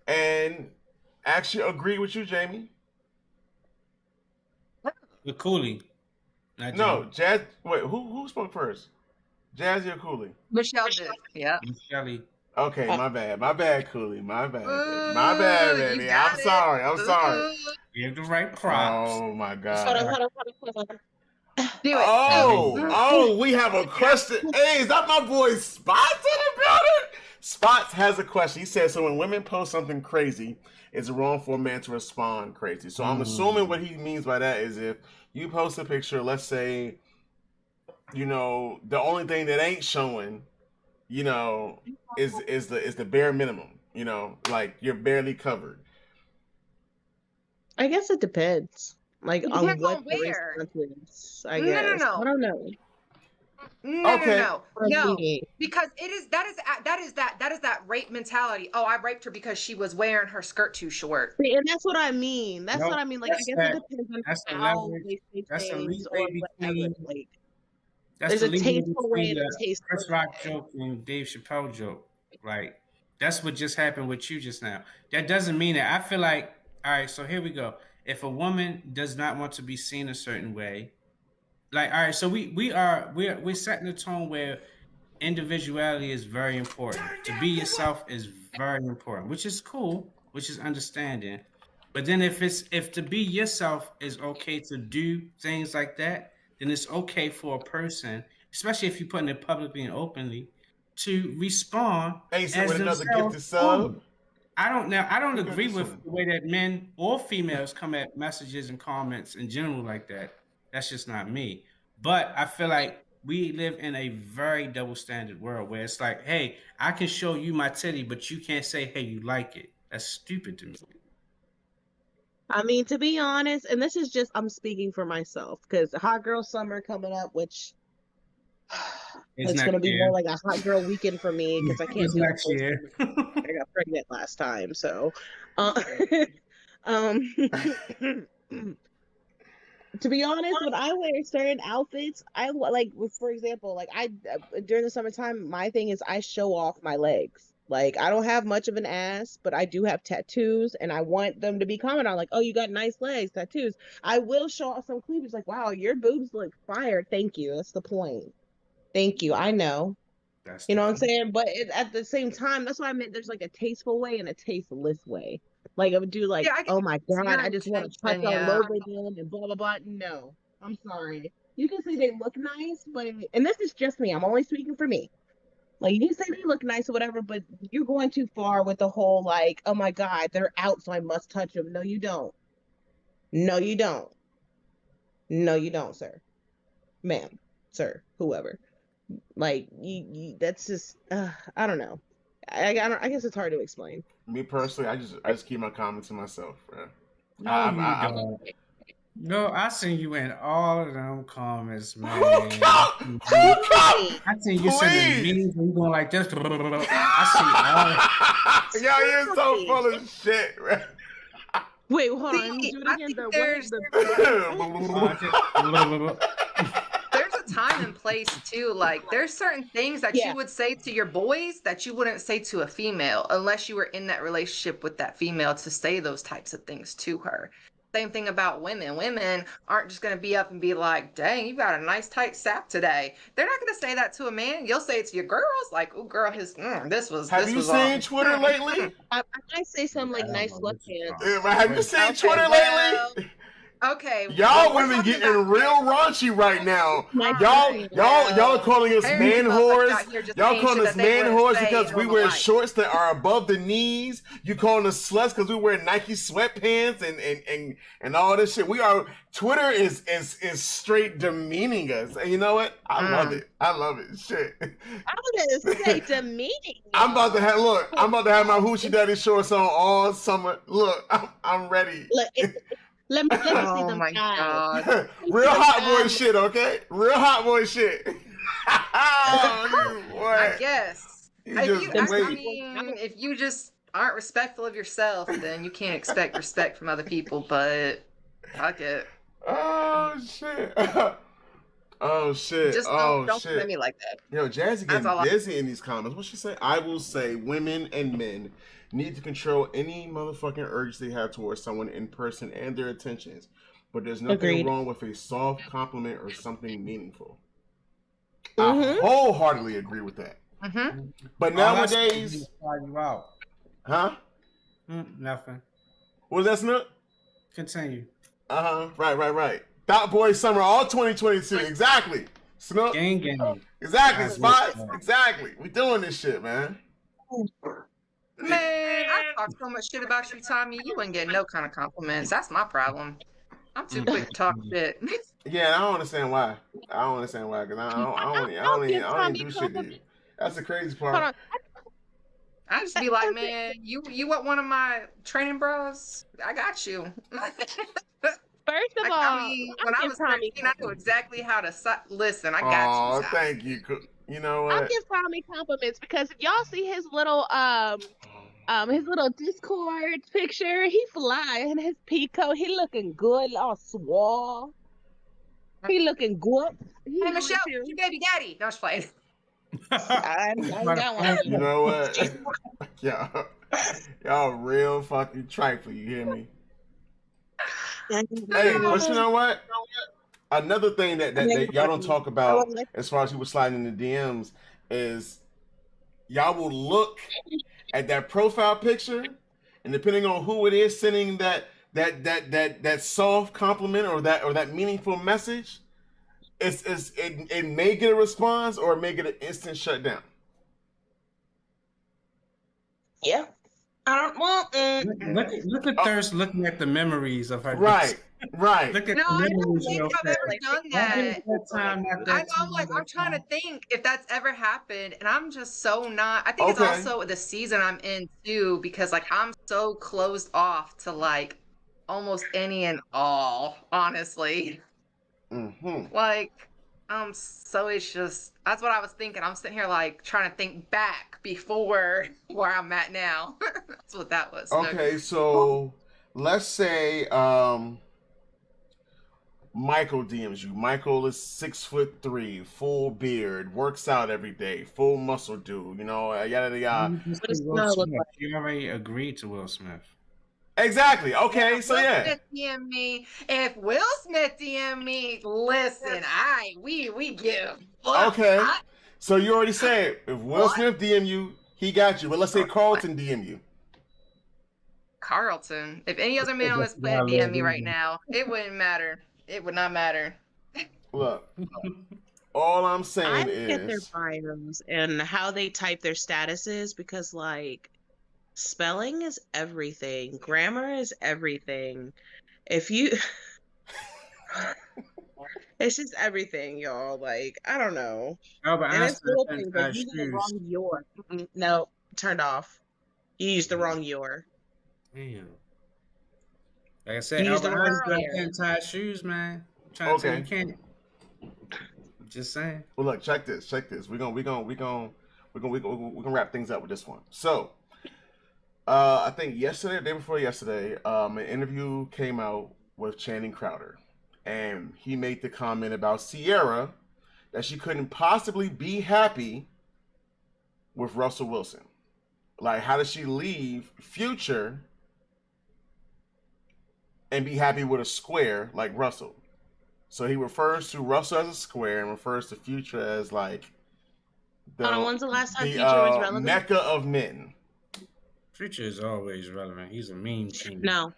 and actually agreed with you, Jamie. With Cooley. No, Jazz. Wait, who spoke first? Jazzy or Cooley? Michelle did. Yeah. Michelle. Okay, my bad, Cooley. My bad, Ooh, baby. you got I'm sorry. Ooh. You have the right props. Oh my god. Hold on. Do it. Oh, we have a question. Hey, is that my boy Spots in the building? Spots has a question. He says, so when women post something crazy, it's wrong for a man to respond crazy. So I'm assuming what he means by that is if you post a picture, let's say, you know, the only thing that ain't showing, you know, is the bare minimum, you know, like you're barely covered. I guess it depends. Like, on Depends what on the where. response is, I guess. No. I don't know. No, because that is that rape mentality. Oh, I raped her because she was wearing her skirt too short. See, and that's what I mean. Like, I guess it depends on how they say things or whatever. Like, there's a tasteful way and a tasteful Chris Rock joke and Dave Chappelle joke. Like, that's what just happened with you just now. That doesn't mean that. I feel like, all right, so here we go. If a woman does not want to be seen a certain way, like, all right, so we're setting a tone where individuality is very important. To be yourself is very important, which is cool, which is understanding. But then if to be yourself is okay to do things like that, then it's okay for a person, especially if you're putting it publicly and openly, to respond as with another gifted sub. I don't agree with the way that men or females come at messages and comments in general like that. That's just not me. But I feel like we live in a very double standard world where it's like, hey, I can show you my titty, but you can't say, hey, you like it. That's stupid to me. I mean, to be honest, and this is just, I'm speaking for myself, because Hot Girl Summer coming up, which it's going to be more like a Hot Girl weekend for me, because I can't do next year. I got pregnant last time, so to be honest, when I wear certain outfits, I like, for example, like during the summertime, my thing is I show off my legs. Like, I don't have much of an ass, but I do have tattoos, and I want them to be commenting on, like, oh, you got nice legs, tattoos. I will show off some cleavage, like, wow, your boobs look fire. Thank you. That's the point. Thank you. I know. You know what I'm saying? But at the same time, that's what I meant. There's like a tasteful way and a tasteless way. Like, I would do like, oh my God, I just want to touch all over them and blah, blah, blah. No, I'm sorry. You can say they look nice, but, and this is just me. I'm only speaking for me. Like, you say they look nice or whatever, but you're going too far with the whole, like, oh my God, they're out, so I must touch them. No, you don't. No, you don't. No, you don't, sir. Ma'am, sir, whoever. Like, you that's just, I don't know. I guess it's hard to explain. Me personally, I just keep my comments to myself, bro. No, I seen you in all of them comments, man. Who count? I seen you sending memes and you going like this. I see all. Y'all, you're so full of shit, man. Wait, hold on. Do it again. There's a time and place too. Like, there's certain things that you would say to your boys that you wouldn't say to a female unless you were in that relationship with that female to say those types of things to her. Same thing about women. Women aren't just going to be up and be like, dang, you got a nice tight sap today. They're not going to say that to a man. You'll say it to your girls, like, oh, girl, this was. Have you seen Twitter lately? I say something like nice sweatpants. Have you seen Twitter lately? Okay. Y'all women getting real raunchy right now. Y'all calling us man whores. Y'all calling us man whores because we wear shorts that are above the knees. You calling us sluts because we wear Nike sweatpants and all this shit. Twitter is straight demeaning us. And you know what? I love it. I love it. Shit. I was gonna say demeaning. I'm about to have my Hoochie Daddy shorts on all summer. Look, I'm ready. Let me see Oh them my thighs. god. Real hot boy shit, okay? Real hot boy shit. I guess. If you just aren't respectful of yourself, then you can't expect respect from other people, but fuck it. Oh shit. Oh shit. Just Oh don't shit. come at me like that. Yo, Jazzy That's getting all busy in these comments. What she say? I will say women and men need to control any motherfucking urge they have towards someone in person and their attentions. But there's nothing Agreed. wrong with a soft compliment or something meaningful. Mhm. I wholeheartedly agree with that. Mm-hmm. But nowadays, you out. huh? Nothing. Was that Snook? Continue. Right. Thought Boy Summer all 2022. Exactly. Snook. Gang. Exactly. That's Spots. it. Exactly. We doing this shit, man. Man, I talk so much shit about you, Tommy. You wouldn't get no kind of compliments. That's my problem. I'm too quick to talk shit. Yeah, I don't understand why. Because I don't even do shit to you. That's the crazy part. Hold on. I just be like, man, you want one of my training bros? I got you. First of all, when I was 13, I knew exactly how to listen. I got you. Oh, thank you. You know what? I'll give Tommy compliments because if y'all see his little Discord picture, he fly in his peacoat. He looking good, all swole. He looking good. Hey, Michelle, your baby daddy. No, I was playing. I got one. You know what? Y'all real fucking trifling. You hear me? Hey, but you know what? Another thing that y'all don't talk about as far as people sliding in the DMs is y'all will look at that profile picture, and depending on who it is sending that soft compliment or that meaningful message, it may get a response or it may get an instant shutdown. Yeah. I don't want. Look at Thirst looking at the memories of her. Right. Look at no, the I don't memories think of I've ever done that. I'm trying to think if that's ever happened, and I'm just so not. I think it's also the season I'm in too, because like I'm so closed off to like almost any and all, honestly. Mm-hmm. Like, so it's just that's what I was thinking. I'm sitting here like trying to think back before where I'm at now. That's what that was. Okay, so let's say Michael DMs you. Michael is 6'3", full beard, works out every day, full muscle dude. You know, yada yada. What does Will look like? You already agreed to Will Smith. Exactly. Okay, so yeah. Smith DM me. If Will Smith DM me, listen, we give. Okay. So you already said if Will Smith DM you, he got you. But let's say Carlton DM you. Carlton. If any other man on this planet DM me right now, it wouldn't matter. It would not matter. Look, all I'm saying is get their bios and how they type their statuses because like spelling is everything. Grammar is everything. If you it's just everything, y'all. Like, I don't know. Oh, but and it's little things, but using the wrong your. No, turned off. You used the wrong your. Damn. Like I said, Albert Einstein can't tie shoes, man. I'm trying to tell you can't. Just saying. Well, look, check this. We're gonna wrap things up with this one. So, I think yesterday, the day before yesterday, an interview came out with Channing Crowder, and he made the comment about Sierra that she couldn't possibly be happy with Russell Wilson. Like, how does she leave Future and be happy with a square like Russell? So he refers to Russell as a square and refers to Future as like when's the last time Future was relevant? Mecca of men. Future is always relevant. He's a meme king. No.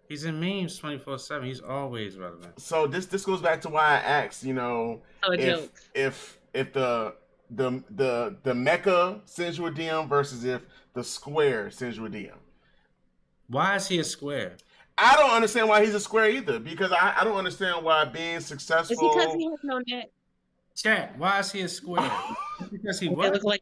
He's in memes 24/7. He's always relevant. So this goes back to why I asked, you know, if the Mecca sends you a DM versus if the square sends you a DM. Why is he a square? I don't understand why he's a square either, because I don't understand why being successful. It's because he has no neck. Chat, why is he a square? Because he what?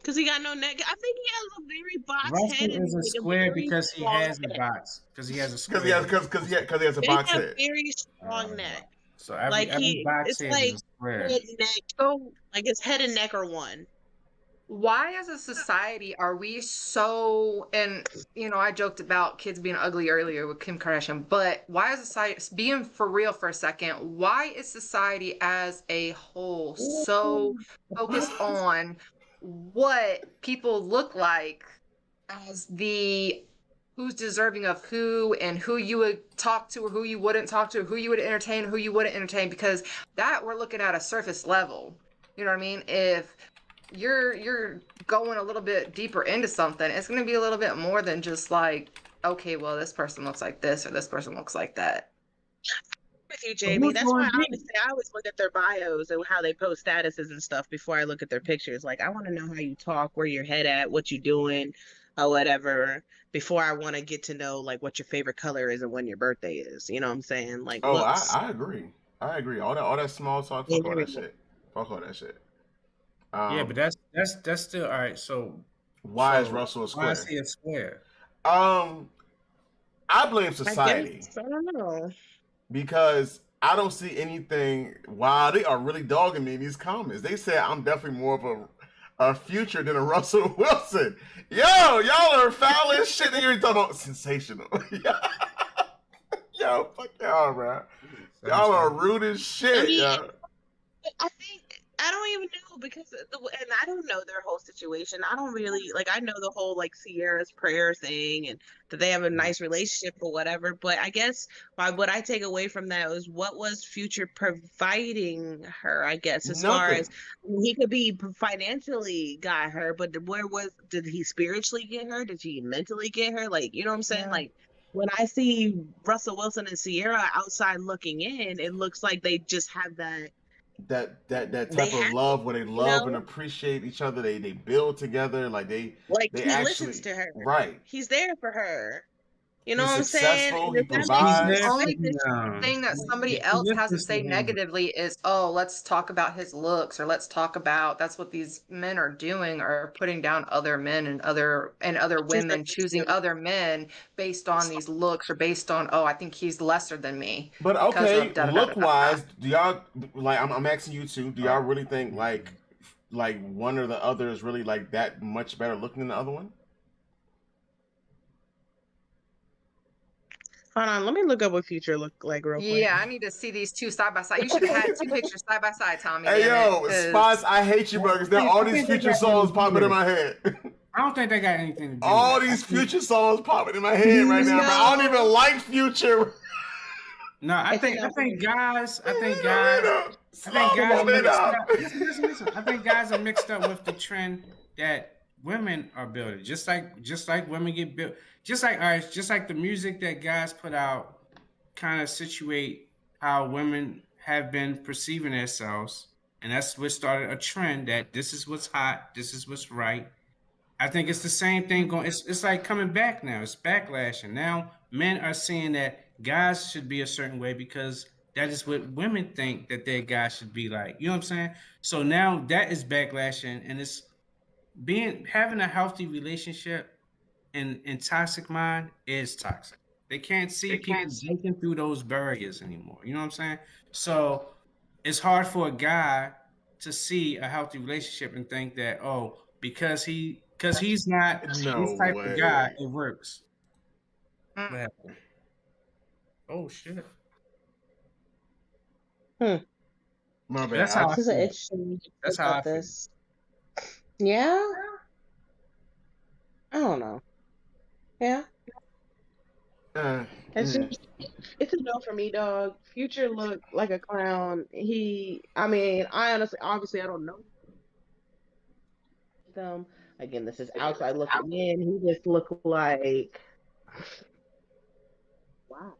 Because he got no neck. I think he has a very box Russell head and is a like square very because he strong has a neck. box. Because he has a Because square. he has a And he box has head. very strong neck. So every box It's head like is a square. head, neck, So like his head and neck are one. why as a society are we so, and I joked about kids being ugly earlier with Kim Kardashian, but why is society, being for real for a second, why is society as a whole so focused on what people look like as the who's deserving of who, and who you would talk to or who you wouldn't talk to, who you would entertain, who you wouldn't entertain, because that we're looking at a surface level. You know what I mean? If you're going a little bit deeper into something, it's going to be a little bit more than just like, okay, well, this person looks like this or this person looks like that. With you, Jamie. That's why I always look at their bios and how they post statuses and stuff before I look at their pictures. Like, I want to know how you talk, where your head at, what you doing, or whatever, before I want to get to know like what your favorite color is and when your birthday is. You know what I'm saying? Like, Oh, looks. I agree. I agree. All that small talk, fuck all that shit. Fuck all that shit. Yeah, but that's still all right. So why is Russell a square? Why is he a square? I blame society. I don't know. Because I don't see anything. Wow, they are really dogging me in these comments. They say I'm definitely more of a Future than a Russell Wilson. Yo, y'all are foul as shit. You're talking about sensational. Yo, fuck y'all, bro. Y'all are rude as shit. I mean, yo. I think I don't even know because and I don't know their whole situation. I don't really like. I know the whole like Sierra's prayer thing and that they have a nice relationship or whatever. But I guess what I take away from that was what was Future providing her. I guess as far as he could be financially got her, but did he spiritually get her? Did he mentally get her? Like, you know what I'm saying? Yeah. Like, when I see Russell Wilson and Sierra outside looking in, it looks like they just have that type of love where they love and appreciate each other. They build together, like he actually listens to her. Right. He's there for her. You know He's what I'm saying? He provides. The only thing that somebody else has to say negatively is, oh, let's talk about his looks, or let's talk about, that's what these men are doing, are putting down other men and other women, choosing other men based on these looks, or based on, oh, I think he's lesser than me. But okay, look wise, do y'all, like, I'm asking you two, do y'all really think like one or the other is really like that much better looking than the other one? Hold on, let me look up what Future looked like real quick. Yeah, I need to see these two side by side. You should have had two pictures side by side, Tommy. Hey, yo, Spots, I hate you, burgers. Now all these Future songs popping in my head. I don't think they got anything to do all these Future songs popping in my head right now, bro. I don't even like Future. No, I think guys are mixed up with the trend that women are building. Just like women get built. Just like the music that guys put out kind of situate how women have been perceiving themselves. And that's what started a trend that this is what's hot, this is what's right. I think it's the same thing going. It's like coming back now. It's backlashing. Now men are saying that guys should be a certain way because that is what women think that their guys should be like. You know what I'm saying? So now that is backlashing, and it's having a healthy relationship in toxic mind is toxic. They can't see people breaking through those barriers anymore. You know what I'm saying? So it's hard for a guy to see a healthy relationship and think that, oh, because he's not this type of guy, it works. What happened? Oh shit. My bad. That's how I feel. That's how I feel. Yeah. I don't know. Yeah. It's a no for me, dog. Future looked like a clown. Obviously, I don't know them. Again, this is outside looking in. He just looked like, wow.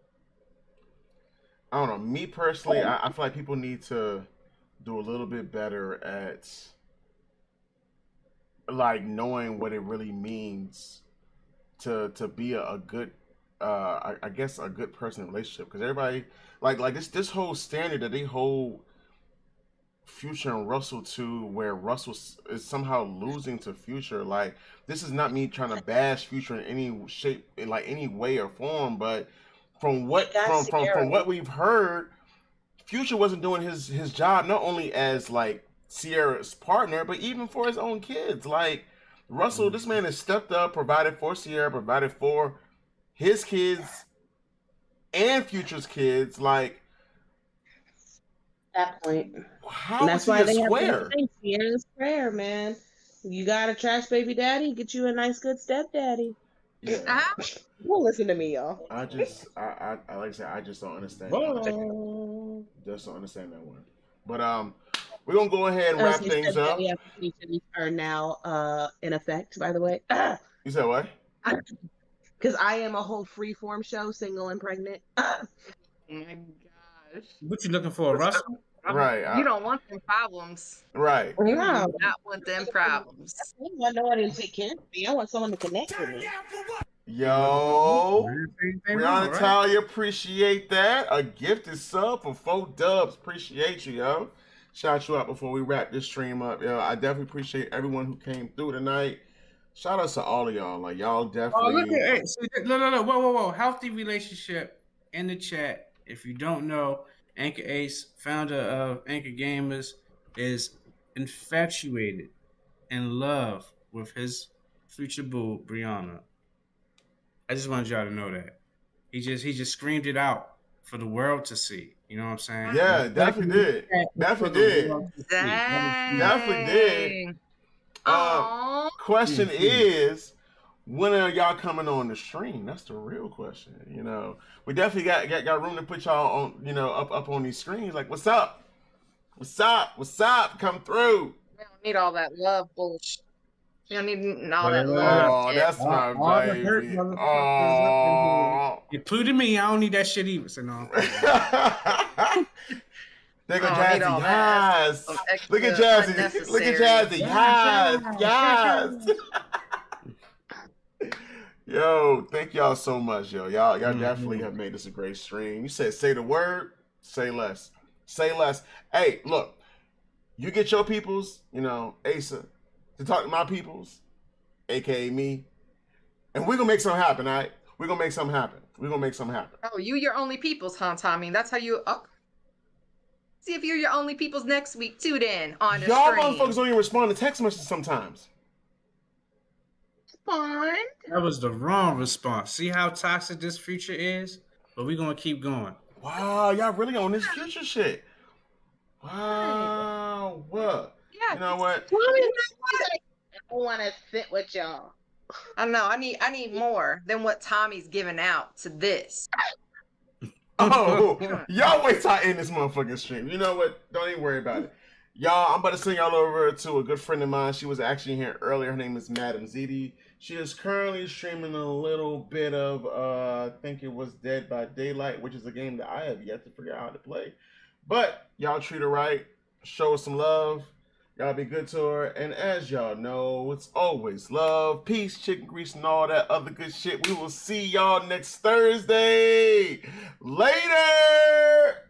I don't know. Me personally, I feel like people need to do a little bit better at like knowing what it really means to be a good, I guess a good person in a relationship. Because everybody like this whole standard that they hold Future and Russell too, where Russell is somehow losing to Future. Like, this is not me trying to bash Future in any shape, in like any way or form, but from what from what we've heard, Future wasn't doing his job not only as like Sierra's partner, but even for his own kids. Like Russell, this man has stepped up, provided for Sierra, provided for his kids and Future's kids. Like that point. How that's why they square? Have Sierra's prayer, man. You got a trash baby daddy, get you a nice good stepdaddy. Yeah. Well, listen to me, y'all. I like I said, I just don't understand. Just don't understand that one. But we're gonna go ahead and wrap things up. Are now in effect, by the way. You said what? Because I am a whole freeform show, single and pregnant. Oh my gosh! What you looking for, Russell? Right. You don't want them problems. Right. You do not want them problems. I don't want nobody to take care of me. I want someone to connect with me. Yo, Brianna Talia, appreciate that. A gifted sub for 4 dubs. Appreciate you, yo. Shout you out before we wrap this stream up, yo. I definitely appreciate everyone who came through tonight. Shout out to all of y'all. Like, y'all definitely. Oh, look at it. No. Whoa. Healthy relationship in the chat. If you don't know, Anchor Ace, founder of Anchor Gamers, is infatuated in love with his future boo, Brianna. I just wanted y'all to know that. He just screamed it out for the world to see. You know what I'm saying? Yeah, definitely did. Definitely did. Definitely did. Question is, when are y'all coming on the stream? That's the real question. You know, we definitely got room to put y'all on. You know, up on these screens. Like, what's up? What's up? What's up? Come through. We don't need all that love bullshit. We don't need all that love. Oh, that's my baby. Oh, including me. I don't need that shit either. So no. They go Jazzy. Yes. Look at Jazzy. Look at Jazzy. Yes. Yo, thank y'all so much, yo. Y'all definitely have made this a great stream. You said say the word, say less. Say less. Hey, look, you get your peoples, you know, Asa, to talk to my peoples, aka me, and we're gonna make something happen, all right? We're gonna make something happen. Oh, you your only peoples, huh, Tommy? That's how you see if you're your only peoples next week too then on the y'all stream. motherfuckers don't even respond to text messages sometimes. Fine. That was the wrong response. See how toxic this future is? But we're gonna keep going. Wow, y'all really on this future shit. Wow. What? Yeah. You know what? I don't want to sit with y'all. I know. I need more than what Tommy's giving out to this. Oh, y'all wait till I end this motherfucking stream. You know what? Don't even worry about it. Y'all, I'm about to send y'all over to a good friend of mine. She was actually here earlier. Her name is Madam Ziti. She is currently streaming a little bit of, I think it was Dead by Daylight, which is a game that I have yet to figure out how to play. But y'all treat her right. Show her some love. Y'all be good to her. And as y'all know, it's always love, peace, chicken grease, and all that other good shit. We will see y'all next Thursday. Later!